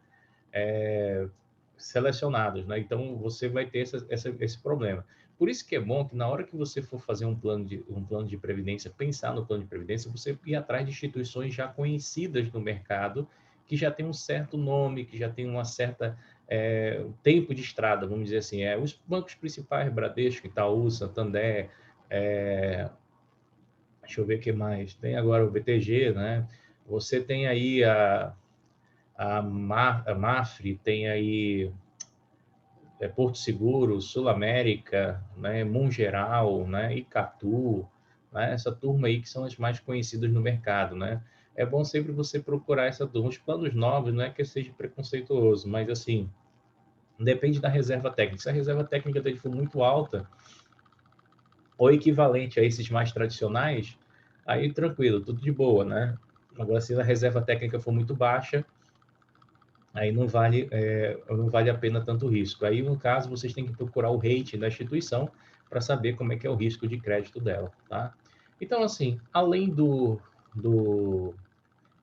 Selecionados, né? Então você vai ter esse problema. Por isso que é bom que na hora que você for fazer um plano de previdência, pensar no plano de previdência, você ir atrás de instituições já conhecidas no mercado, que já tem um certo nome, que já tem uma certa tempo de estrada, vamos dizer assim. Os bancos principais, Bradesco, Itaú, Santander, deixa eu ver o que mais. Tem agora o BTG, né? Você tem aí a Mafre, tem aí Porto Seguro, Sul América, né? Mungeral, né? Icatu, né? Essa turma aí que são as mais conhecidas no mercado, né? É bom sempre você procurar essa turma. Os planos novos, não é que seja preconceituoso, mas assim, depende da reserva técnica. Se a reserva técnica dele for muito alta, ou equivalente a esses mais tradicionais, aí tranquilo, tudo de boa, né? Agora, se a reserva técnica for muito baixa, aí não vale a pena tanto risco. Aí, no caso, vocês têm que procurar o rating da instituição para saber como é que é o risco de crédito dela, tá? Então, assim, além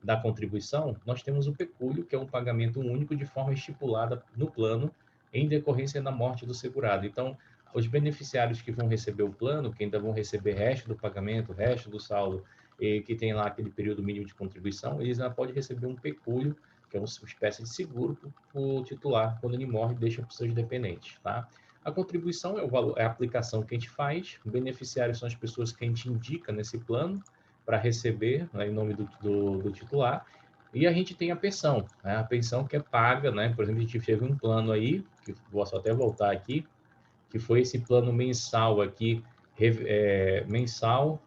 da contribuição, nós temos o pecúlio, que é um pagamento único de forma estipulada no plano em decorrência da morte do segurado. Então, os beneficiários que vão receber o plano, que ainda vão receber resto do pagamento, resto do saldo, e que tem lá aquele período mínimo de contribuição, eles ainda podem receber um pecúlio, que é uma espécie de seguro para o titular, quando ele morre, deixa para os seus dependentes, tá? A contribuição é o valor, é a aplicação que a gente faz, o beneficiário são as pessoas que a gente indica nesse plano para receber, né, em nome do titular, e a gente tem a pensão, né? A pensão que é paga, né? Por exemplo, a gente teve um plano aí, que vou só até voltar aqui, que foi esse plano mensal aqui, mensal,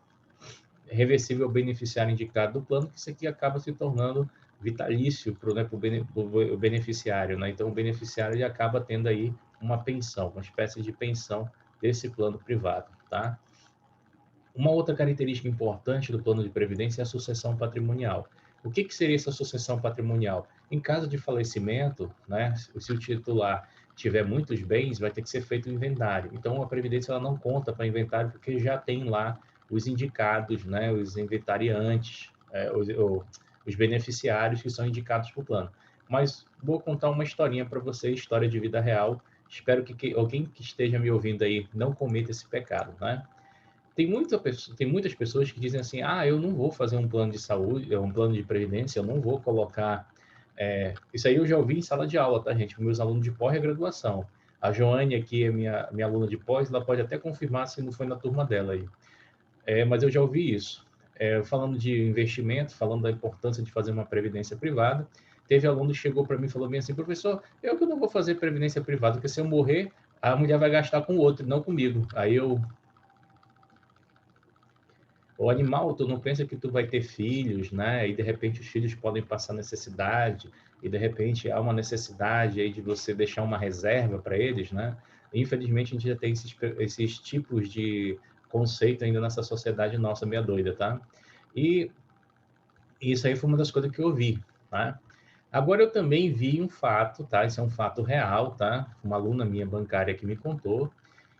reversível ao beneficiário indicado do plano, que isso aqui acaba se tornando vitalício para o beneficiário, né? Então, o beneficiário ele acaba tendo aí uma pensão, uma espécie de pensão desse plano privado, tá? Uma outra característica importante do plano de previdência é a sucessão patrimonial. O que seria essa sucessão patrimonial? Em caso de falecimento, né, se o titular tiver muitos bens, vai ter que ser feito o inventário. Então, a previdência ela não conta para inventário porque já tem lá os indicados, né, os inventariantes, os beneficiários que são indicados para o plano. Mas vou contar uma historinha para vocês, história de vida real. Espero que alguém que esteja me ouvindo aí não cometa esse pecado, né? Tem muitas pessoas que dizem assim, eu não vou fazer um plano de saúde, um plano de previdência, eu não vou colocar... isso aí eu já ouvi em sala de aula, tá, gente? Com meus alunos de pós-graduação. A Joane aqui é minha aluna de pós, ela pode até confirmar se não foi na turma dela aí. Mas eu já ouvi isso. Falando de investimento, falando da importância de fazer uma previdência privada, teve aluno que chegou para mim e falou bem assim, professor, eu que não vou fazer previdência privada, porque se eu morrer, a mulher vai gastar com o outro, não comigo. Aí eu O animal, tu não pensa que tu vai ter filhos, né? E de repente os filhos podem passar necessidade, e de repente há uma necessidade aí de você deixar uma reserva para eles, né? Infelizmente a gente já tem esses tipos de conceito ainda nessa sociedade nossa meia doida, tá? E isso aí foi uma das coisas que eu vi, tá? Agora eu também vi um fato, tá? Isso é um fato real, tá? Uma aluna minha bancária que me contou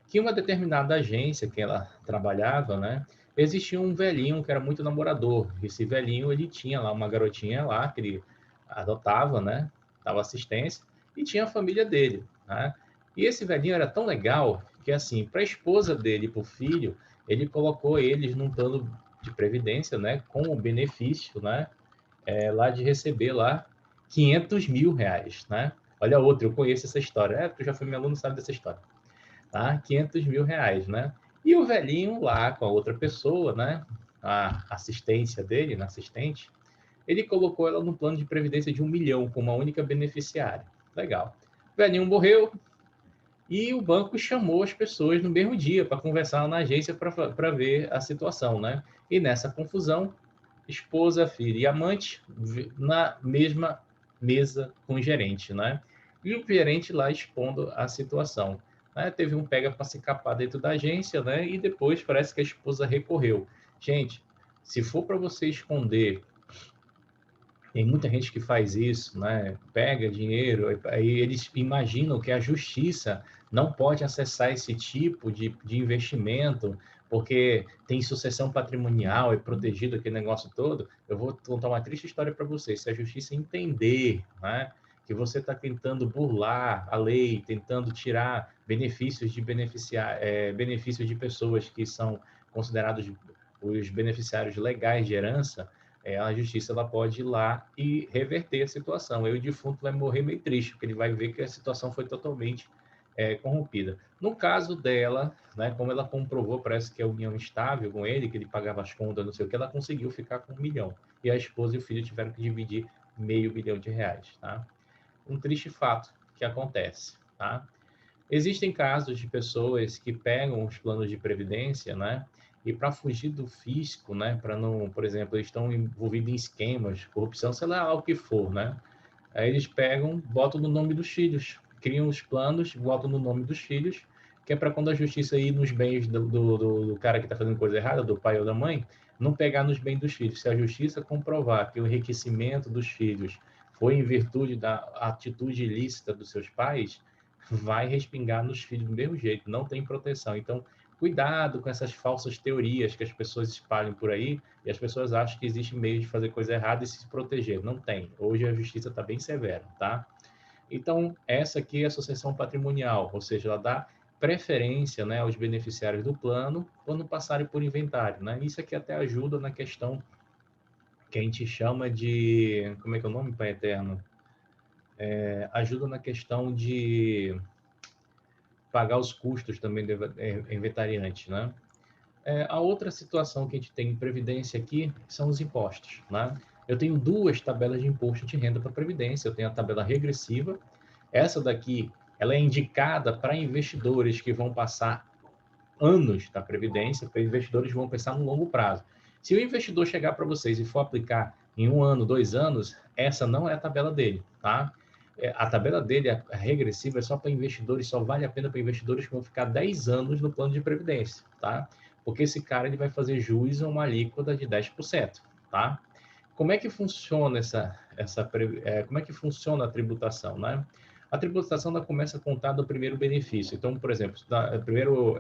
que uma determinada agência que ela trabalhava, né? Existia um velhinho que era muito namorador. Esse velhinho, ele tinha lá uma garotinha lá que ele adotava, né? Dava assistência e tinha a família dele, né? E esse velhinho era tão legal que, assim, para a esposa dele e para o filho, ele colocou eles num plano de previdência, né? Com o benefício, né? Lá de receber lá 500 mil reais, né? Olha outra, eu conheço essa história. Tu já foi meu aluno, sabe dessa história, tá? 500 mil reais, né? E o velhinho lá com a outra pessoa, né? A assistência dele, na assistente, ele colocou ela no plano de previdência de 1 milhão com uma única beneficiária. Legal. O velhinho morreu e o banco chamou as pessoas no mesmo dia para conversar na agência para ver a situação, né? E nessa confusão, esposa, filha e amante na mesma mesa com o gerente, né? E o gerente lá expondo a situação, né? Teve um pega para se capar dentro da agência, né? E depois parece que a esposa recorreu. Gente, se for para você esconder, tem muita gente que faz isso, né? Pega dinheiro, aí eles imaginam que a justiça não pode acessar esse tipo de investimento, porque tem sucessão patrimonial, é protegido aquele negócio todo. Eu vou contar uma triste história para vocês. Se a justiça entender, né, que você está tentando burlar a lei, tentando tirar benefícios de benefícios de pessoas que são considerados os beneficiários legais de herança, a justiça ela pode ir lá e reverter a situação. Aí o defunto vai morrer meio triste, porque ele vai ver que a situação foi totalmente corrompida. No caso dela, né, como ela comprovou, parece que a união estável com ele, que ele pagava as contas, não sei o que, ela conseguiu ficar com 1 milhão. E a esposa e o filho tiveram que dividir meio bilhão de reais. Tá? Um triste fato que acontece. Tá? Existem casos de pessoas que pegam os planos de previdência, né? E para fugir do fisco, né? Para não, por exemplo, eles estão envolvidos em esquemas, corrupção, sei lá, o que for, né? Aí eles pegam, botam no nome dos filhos, criam os planos, botam no nome dos filhos, que é para quando a justiça ir nos bens do cara que está fazendo coisa errada, do pai ou da mãe, não pegar nos bens dos filhos. Se a justiça comprovar que o enriquecimento dos filhos foi em virtude da atitude ilícita dos seus pais, vai respingar nos filhos do mesmo jeito, não tem proteção. Então, cuidado com essas falsas teorias que as pessoas espalham por aí e as pessoas acham que existe meio de fazer coisa errada e se proteger. Não tem. Hoje a justiça está bem severa, tá? Então, essa aqui é a sucessão patrimonial, ou seja, ela dá preferência, né, aos beneficiários do plano quando passarem por inventário, né? Isso aqui até ajuda na questão que a gente chama de... Como é que é o nome, Pai Eterno? Ajuda na questão de pagar os custos também do inventariante, né? A outra situação que a gente tem em previdência aqui são os impostos, né? Eu tenho duas tabelas de imposto de renda para previdência. Eu tenho a tabela regressiva. Essa daqui, ela é indicada para investidores que vão passar anos da previdência, para investidores que vão pensar no longo prazo. Se o investidor chegar para vocês e for aplicar em 1 ano, 2 anos, essa não é a tabela dele, tá? A tabela dele, a regressiva, é só para investidores, só vale a pena para investidores que vão ficar 10 anos no plano de previdência, tá? Porque esse cara ele vai fazer jus a uma alíquota de 10%, tá? Como é que funciona como é que funciona a tributação, né? A tributação ela começa a contar do primeiro benefício. Então, por exemplo, da primeiro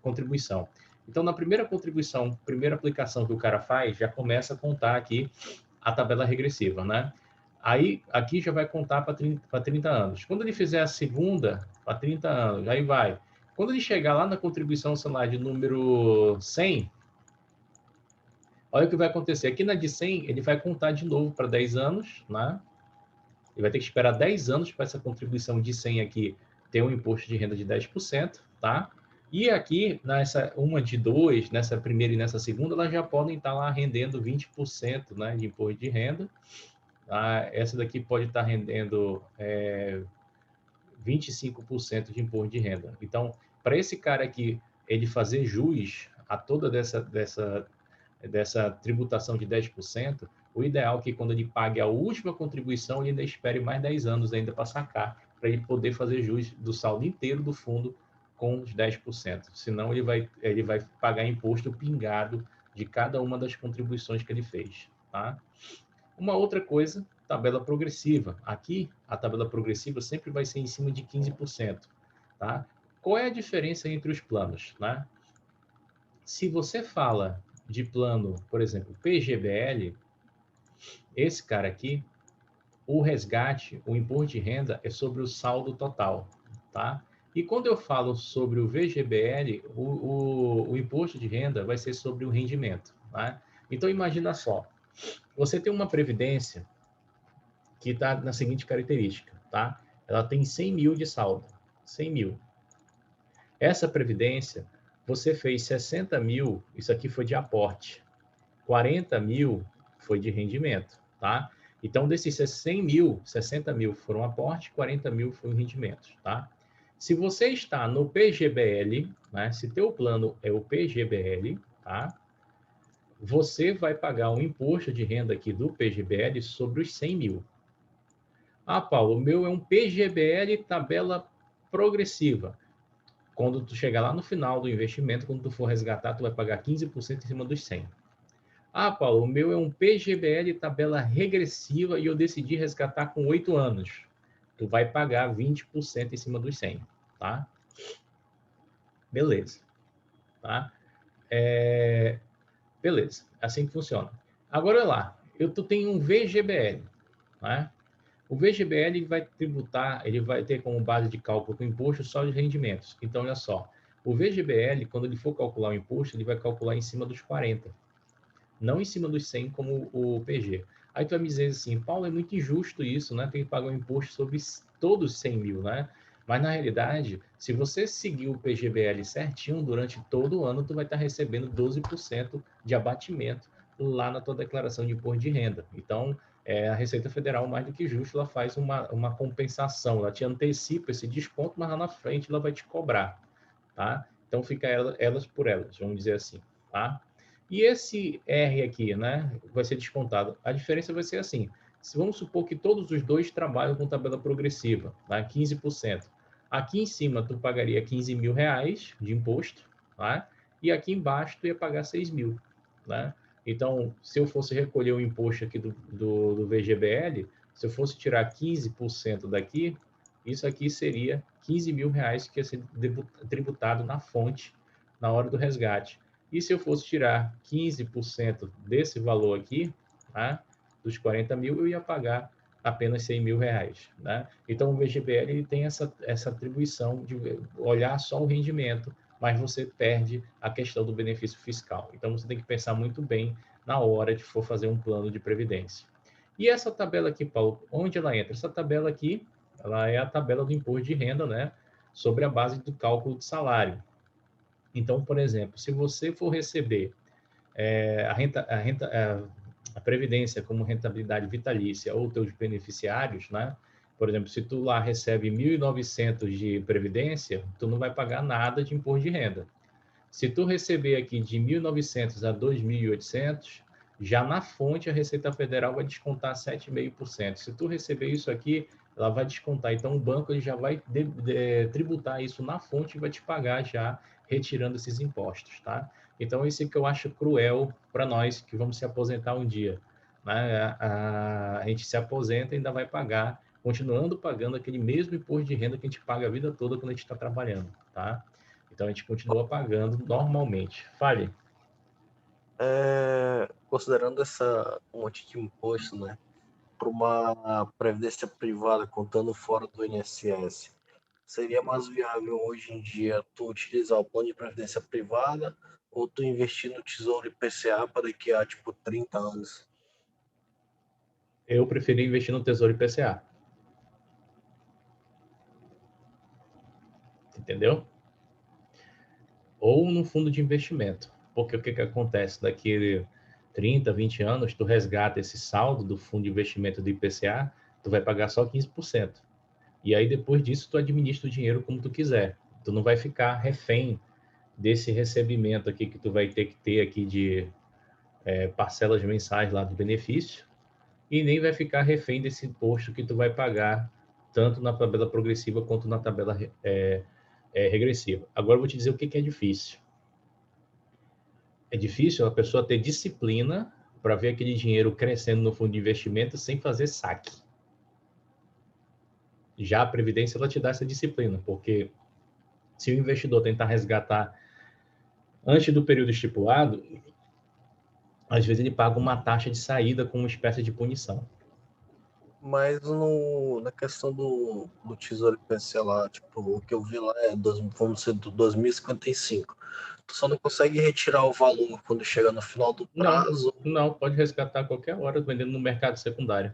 contribuição. Então, na primeira contribuição, primeira aplicação que o cara faz, já começa a contar aqui a tabela regressiva, né? Aí, aqui já vai contar para 30 anos. Quando ele fizer a segunda, para 30 anos, aí vai. Quando ele chegar lá na contribuição, sei lá, de número 100, olha o que vai acontecer. Aqui na de 100, ele vai contar de novo para 10 anos, né? Ele vai ter que esperar 10 anos para essa contribuição de 100 aqui ter um imposto de renda de 10%, tá? E aqui, nessa uma de 2, nessa primeira e nessa segunda, elas já podem estar lá rendendo 20%, né, de imposto de renda. Essa daqui pode estar rendendo 25% de imposto de renda. Então, para esse cara aqui, ele fazer jus a toda dessa tributação de 10%, o ideal é que quando ele pague a última contribuição, ele ainda espere mais 10 anos ainda para sacar, para ele poder fazer jus do saldo inteiro do fundo com os 10%. Senão ele vai pagar imposto pingado de cada uma das contribuições que ele fez. Tá? Uma outra coisa, tabela progressiva. Aqui, a tabela progressiva sempre vai ser em cima de 15%. Tá? Qual é a diferença entre os planos? Né? Se você fala de plano, por exemplo, PGBL, esse cara aqui, o resgate, o imposto de renda é sobre o saldo total, tá? E quando eu falo sobre o VGBL, o imposto de renda vai ser sobre o rendimento, tá? Então, imagina só, você tem uma previdência que está na seguinte característica, tá? Ela tem 100 mil de saldo, 100 mil. Essa previdência, você fez 60 mil, isso aqui foi de aporte, 40 mil foi de rendimento, tá? Então, desses 100 mil, 60 mil foram aporte, 40 mil foram rendimentos, tá? Se você está no PGBL, né? Se teu plano é o PGBL, tá? Você vai pagar um imposto de renda aqui do PGBL sobre os 100 mil. Ah, Paulo, o meu é um PGBL tabela progressiva. Quando tu chegar lá no final do investimento, quando tu for resgatar, tu vai pagar 15% em cima dos 100. Ah, Paulo, o meu é um PGBL tabela regressiva e eu decidi resgatar com 8 anos. Tu vai pagar 20% em cima dos 100, tá? Beleza, tá? Beleza, assim que funciona. Agora lá, tu tenho um VGBL, né? O VGBL vai tributar, ele vai ter como base de cálculo do imposto só os rendimentos. Então, olha só, o VGBL, quando ele for calcular o imposto, ele vai calcular em cima dos 40. Não em cima dos 100 como o PG. Aí tu vai me dizer assim, Paulo, é muito injusto isso, né? Tem que pagar um imposto sobre todos os 100 mil, né? Mas na realidade, se você seguir o PGBL certinho durante todo o ano, tu vai estar recebendo 12% de abatimento lá na tua declaração de imposto de renda. Então, a Receita Federal, mais do que justo, ela faz uma compensação, ela te antecipa esse desconto, mas lá na frente ela vai te cobrar, tá? Então, fica elas por elas, vamos dizer assim, tá? E esse R aqui, né, vai ser descontado. A diferença vai ser assim, se vamos supor que todos os dois trabalham com tabela progressiva, tá? 15%. Aqui em cima, tu pagaria 15 mil reais de imposto, tá? E aqui embaixo, tu ia pagar 6 mil, né? Então, se eu fosse recolher o imposto aqui do VGBL, se eu fosse tirar 15% daqui, isso aqui seria 15 mil reais que ia ser tributado na fonte na hora do resgate. E se eu fosse tirar 15% desse valor aqui, tá? Dos 40 mil, eu ia pagar apenas 100 mil reais. Né? Então, o VGBL ele tem essa atribuição de olhar só o rendimento, mas você perde a questão do benefício fiscal. Então, você tem que pensar muito bem na hora de for fazer um plano de previdência. E essa tabela aqui, Paulo, onde ela entra? Essa tabela aqui, ela é a tabela do imposto de renda, né? Sobre a base do cálculo de salário. Então, por exemplo, se você for receber a previdência como rentabilidade vitalícia ou teus beneficiários, né? Por exemplo, se tu lá recebe 1.900 de previdência, tu não vai pagar nada de imposto de renda. Se tu receber aqui de 1.900 a 2.800, já na fonte a Receita Federal vai descontar 7,5%. Se tu receber isso aqui, ela vai descontar. Então, o banco ele já vai tributar isso na fonte e vai te pagar já retirando esses impostos, tá? Então, isso que eu acho cruel para nós que vamos se aposentar um dia. Né? A gente se aposenta e ainda vai pagar, continuando pagando aquele mesmo imposto de renda que a gente paga a vida toda quando a gente está trabalhando, tá? Então, a gente continua pagando normalmente. Fale. Considerando essa monte de imposto, né, para uma previdência privada contando fora do INSS, seria mais viável hoje em dia tu utilizar o plano de previdência privada ou tu investir no Tesouro IPCA para daqui a, tipo, 30 anos? Eu preferi investir no Tesouro IPCA. Entendeu? Ou no fundo de investimento. Porque o que acontece? Daqui 30, 20 anos, tu resgata esse saldo do fundo de investimento do IPCA, tu vai pagar só 15%. E aí, depois disso, tu administra o dinheiro como tu quiser. Tu não vai ficar refém desse recebimento aqui que tu vai ter que ter aqui parcelas mensais lá do benefício e nem vai ficar refém desse imposto que tu vai pagar tanto na tabela progressiva quanto na tabela regressiva. Agora eu vou te dizer o que é difícil. É difícil a pessoa ter disciplina para ver aquele dinheiro crescendo no fundo de investimento sem fazer saque. Já a Previdência, ela te dá essa disciplina, porque se o investidor tentar resgatar antes do período estipulado, às vezes ele paga uma taxa de saída com uma espécie de punição. Mas na questão do Tesouro IPCA lá, tipo, o que eu vi lá vamos ser do 2055. Tu só não consegue retirar o valor quando chega no final do prazo. Não, pode resgatar a qualquer hora vendendo no mercado secundário.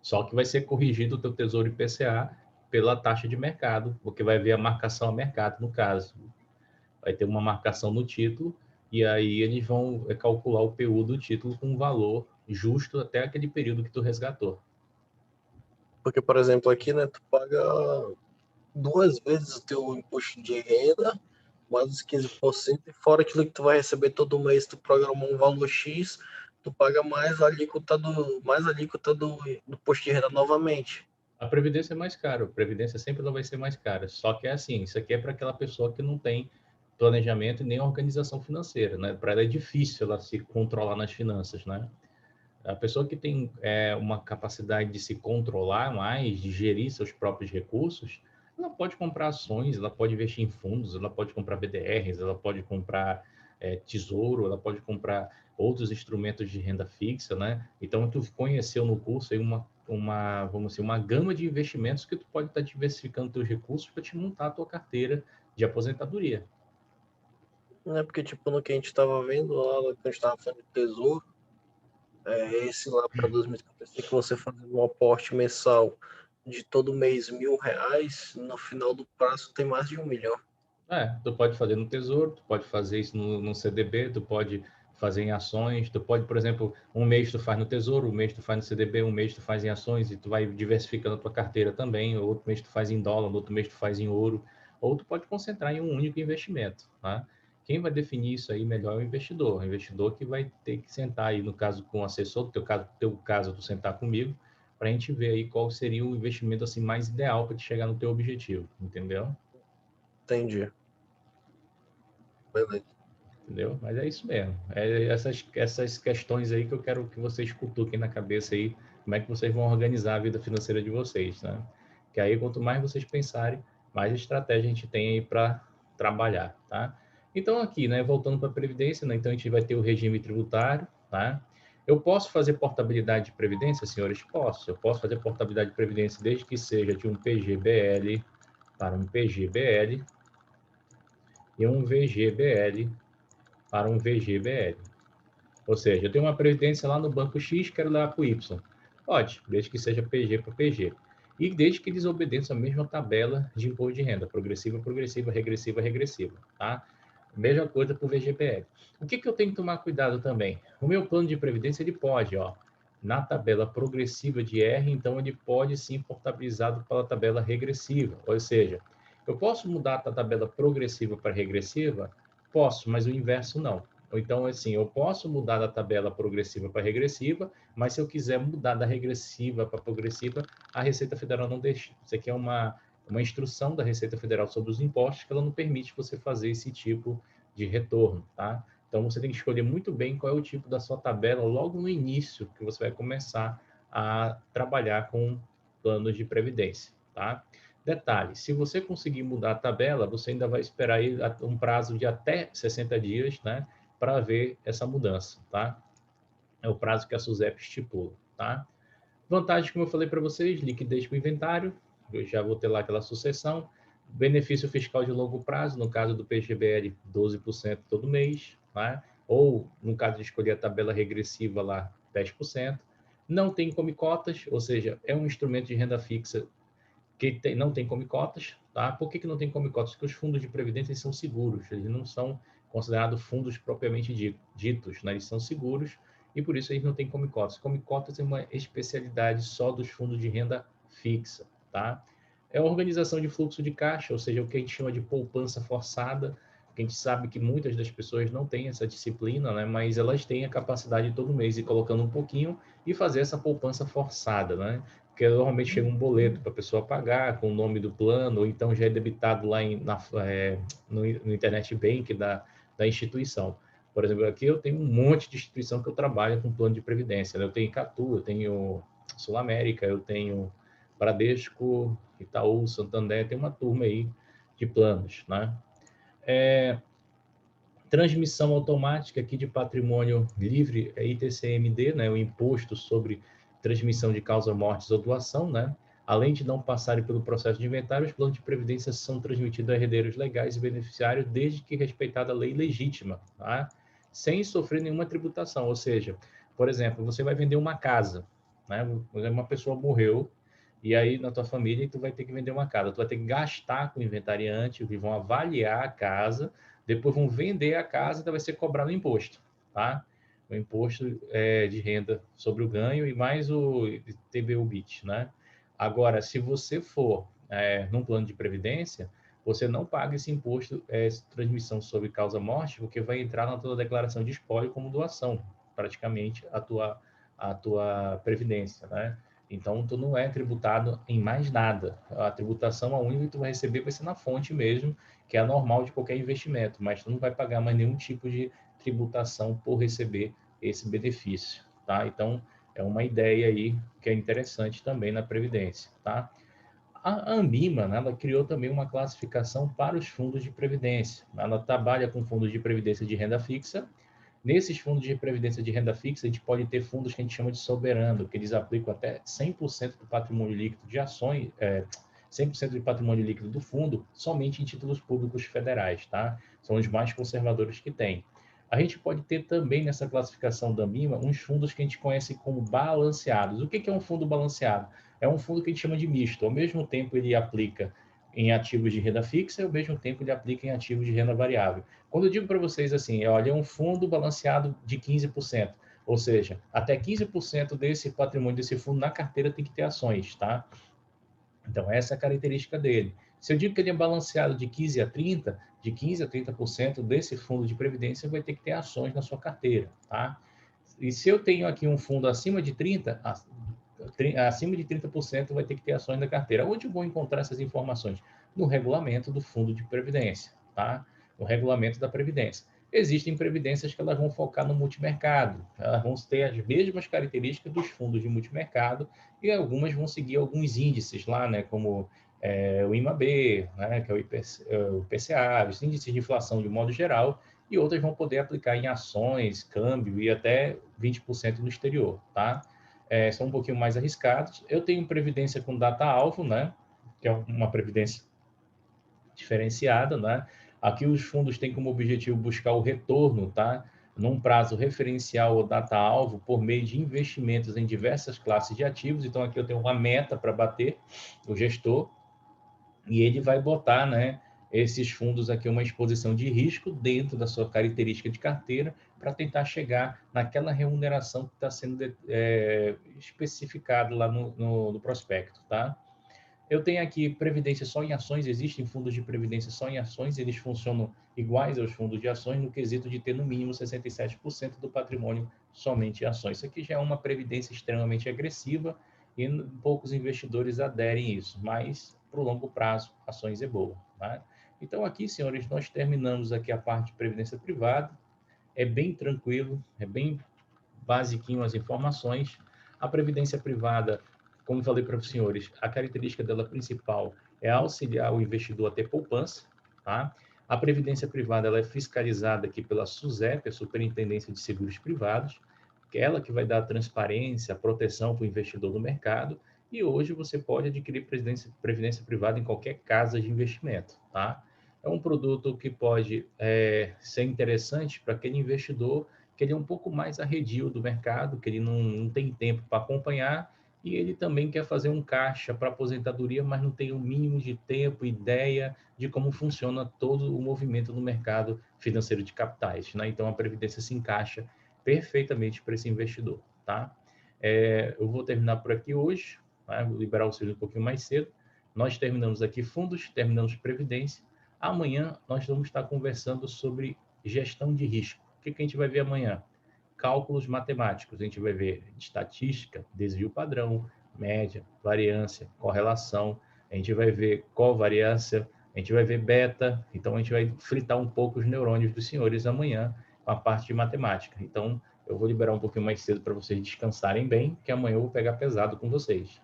Só que vai ser corrigido o teu Tesouro IPCA pela taxa de mercado, porque vai ver a marcação a mercado, no caso. Vai ter uma marcação no título, e aí eles vão calcular o PU do título com um valor justo até aquele período que tu resgatou. Porque, por exemplo, aqui, né, tu paga 2 vezes o teu imposto de renda, mais os 15%, e fora aquilo que tu vai receber todo mês, tu programa um valor X, tu paga mais a alíquota do imposto de renda novamente. A previdência é mais cara, a previdência sempre ela vai ser mais cara. Só que é assim, isso aqui é para aquela pessoa que não tem planejamento e nem organização financeira, né? Para ela é difícil ela se controlar nas finanças, né? A pessoa que tem uma capacidade de se controlar mais, de gerir seus próprios recursos, ela pode comprar ações, ela pode investir em fundos, ela pode comprar BDRs, ela pode comprar tesouro, ela pode comprar outros instrumentos de renda fixa, né? Então, tu conheceu no curso aí vamos dizer, uma gama de investimentos que tu pode estar diversificando teus recursos para te montar a tua carteira de aposentadoria. Não é porque, tipo, no que a gente estava vendo lá, no que a gente estava falando de tesouro, esse lá para 2055, você fazendo um aporte mensal de todo mês R$ 1.000, no final do prazo tem mais de 1 milhão. Tu pode fazer no Tesouro, tu pode fazer isso no CDB, tu pode fazer em ações, tu pode, por exemplo, um mês tu faz no Tesouro, um mês tu faz no CDB, um mês tu faz em ações e tu vai diversificando a tua carteira também, outro mês tu faz em dólar, outro mês tu faz em ouro, ou tu pode concentrar em um único investimento, tá? Quem vai definir isso aí melhor é o investidor que vai ter que sentar aí, no caso com o assessor, teu caso tu sentar comigo, para a gente ver aí qual seria o investimento assim mais ideal para te chegar no teu objetivo, entendeu? Entendi. Beleza. Entendeu? Mas é isso mesmo. Essas questões aí que eu quero que vocês cutuquem na cabeça aí, como é que vocês vão organizar a vida financeira de vocês, né? Que aí, quanto mais vocês pensarem, mais estratégia a gente tem aí para trabalhar, tá? Então, aqui, né, voltando para a Previdência, né, então a gente vai ter o regime tributário, tá? Eu posso fazer portabilidade de Previdência, senhores? Posso. Eu posso fazer portabilidade de Previdência desde que seja de um PGBL para um PGBL e um VGBL para um VGBL. Ou seja, eu tenho uma previdência lá no banco X, quero levar para o Y. Pode, desde que seja PG para PG. E desde que eles obedeçam a mesma tabela de imposto de renda, progressiva, progressiva, regressiva, regressiva, tá? Mesma coisa para o VGBL. O que eu tenho que tomar cuidado também? O meu plano de previdência, ele pode, ó, na tabela progressiva de R, então ele pode sim portabilizado pela tabela regressiva. Ou seja, eu posso mudar da tabela progressiva para regressiva? Posso, mas o inverso não. Ou então, assim, eu posso mudar da tabela progressiva para regressiva, mas se eu quiser mudar da regressiva para progressiva, a Receita Federal não deixa. Isso aqui é uma instrução da Receita Federal sobre os impostos que ela não permite você fazer esse tipo de retorno, tá? Então, você tem que escolher muito bem qual é o tipo da sua tabela logo no início que você vai começar a trabalhar com planos de previdência, tá? Detalhe, se você conseguir mudar a tabela, você ainda vai esperar aí um prazo de até 60 dias, né, para ver essa mudança, tá? É o prazo que a SUSEP estipula, tá? Vantagem, como eu falei para vocês, liquidez para o inventário, eu já vou ter lá aquela sucessão, benefício fiscal de longo prazo, no caso do PGBL, 12% todo mês, tá? Ou, no caso de escolher a tabela regressiva lá, 10%. Não tem come-cotas, ou seja, é um instrumento de renda fixa que não tem come-cotas, tá? Por que não tem come-cotas? Porque os fundos de previdência são seguros, eles não são considerados fundos propriamente ditos, né? Eles são seguros e por isso eles não têm come-cotas. Come-cotas é uma especialidade só dos fundos de renda fixa, tá? É a organização de fluxo de caixa, ou seja, o que a gente chama de poupança forçada. porque a gente sabe que muitas das pessoas não têm essa disciplina, né? Mas elas têm a capacidade de todo mês ir colocando um pouquinho e fazer essa poupança forçada, né? Porque normalmente chega um boleto para a pessoa pagar com o nome do plano, ou então já é debitado lá no Internet Bank da instituição. Por exemplo, aqui eu tenho um monte de instituição que eu trabalho com plano de previdência, né? Eu tenho Icatu, eu tenho Sul América, eu tenho Bradesco, Itaú, Santander, tem uma turma aí de planos, né? Transmissão automática aqui de patrimônio livre, é ITCMD, né? O Imposto sobre Transmissão de Causa Mortes ou Doação, né? Além de não passarem pelo processo de inventário, os planos de previdência são transmitidos a herdeiros legais e beneficiários desde que respeitada a lei legítima, tá? Sem sofrer nenhuma tributação. Ou seja, por exemplo, você vai vender uma casa, né? Uma pessoa morreu, e aí na tua família tu vai ter que vender uma casa. Tu vai ter que gastar com o inventariante, vão avaliar a casa, depois vão vender a casa e vai ser cobrado o imposto, tá? O imposto de renda sobre o ganho e mais o TBU-BIT, né? Agora, se você for num plano de previdência, você não paga esse imposto transmissão sobre causa-morte, porque vai entrar na tua declaração de espólio como doação, praticamente a tua previdência, né? Então, tu não é tributado em mais nada. A tributação, a única que tu vai receber vai ser na fonte mesmo, que é a normal de qualquer investimento, mas tu não vai pagar mais nenhum tipo de tributação por receber esse benefício, tá? Então, é uma ideia aí que é interessante também na Previdência, tá? A Ambima, né, ela criou também uma classificação para os fundos de previdência. Ela trabalha com fundos de previdência de renda fixa. Nesses fundos de previdência de renda fixa, a gente pode ter fundos que a gente chama de soberano, que eles aplicam até 100% do patrimônio líquido de ações, 100% do patrimônio líquido do fundo, somente em títulos públicos federais, tá? São os mais conservadores que tem. A gente pode ter também nessa classificação da Ambima uns fundos que a gente conhece como balanceados. O que é um fundo balanceado? É um fundo que a gente chama de misto. Ao mesmo tempo, ele aplica em ativos de renda fixa e, ao mesmo tempo, ele aplica em ativos de renda variável. Quando eu digo para vocês assim, olha, é um fundo balanceado de 15%, ou seja, até 15% desse patrimônio desse fundo na carteira tem que ter ações, tá? Então, essa é a característica dele. Se eu digo que ele é balanceado de 15 a 30, de 15 a 30% desse fundo de previdência vai ter que ter ações na sua carteira, tá? E se eu tenho aqui um fundo acima de 30%, acima de 30% vai ter que ter ações na carteira. Onde eu vou encontrar essas informações? No regulamento do fundo de previdência, tá? No regulamento da previdência. Existem previdências que elas vão focar no multimercado, elas vão ter as mesmas características dos fundos de multimercado e algumas vão seguir alguns índices lá, né, como o IMAB, né, que é o IPCA, os índices de inflação de modo geral, e outras vão poder aplicar em ações, câmbio e até 20% no exterior, tá? São um pouquinho mais arriscados. Eu tenho previdência com data-alvo, né, que é uma previdência diferenciada, né? Aqui os fundos têm como objetivo buscar o retorno, tá? Num prazo referencial ou data-alvo por meio de investimentos em diversas classes de ativos. Então, aqui eu tenho uma meta para bater, o gestor, e ele vai botar, né, esses fundos aqui, uma exposição de risco dentro da sua característica de carteira para tentar chegar naquela remuneração que está sendo especificado lá no prospecto, tá? Eu tenho aqui previdência só em ações, existem fundos de previdência só em ações, eles funcionam iguais aos fundos de ações no quesito de ter no mínimo 67% do patrimônio somente em ações. Isso aqui já é uma previdência extremamente agressiva e poucos investidores aderem a isso, mas para o longo prazo, ações é boa, tá? Então aqui, senhores, nós terminamos aqui a parte de previdência privada, é bem tranquilo, é bem basiquinho as informações. A previdência privada, como falei para os senhores, a característica dela principal é auxiliar o investidor a ter poupança, tá? A previdência privada ela é fiscalizada aqui pela SUSEP, a Superintendência de Seguros Privados, que é ela que vai dar a transparência, a proteção para o investidor do mercado, e hoje você pode adquirir previdência privada em qualquer casa de investimento, tá? É um produto que pode ser interessante para aquele investidor que ele é um pouco mais arredio do mercado, que ele não tem tempo para acompanhar, e ele também quer fazer um caixa para aposentadoria, mas não tem o mínimo de tempo, ideia de como funciona todo o movimento no mercado financeiro de capitais, né? Então, a Previdência se encaixa perfeitamente para esse investidor, tá? Eu vou terminar por aqui hoje, né? Vou liberar vocês um pouquinho mais cedo. Nós terminamos aqui fundos, terminamos Previdência. Amanhã nós vamos estar conversando sobre gestão de risco. O que a gente vai ver amanhã? Cálculos matemáticos. A gente vai ver estatística, desvio padrão, média, variância, correlação. A gente vai ver covariância, a gente vai ver beta. Então, a gente vai fritar um pouco os neurônios dos senhores amanhã com a parte de matemática. Então, eu vou liberar um pouquinho mais cedo para vocês descansarem bem, que amanhã eu vou pegar pesado com vocês.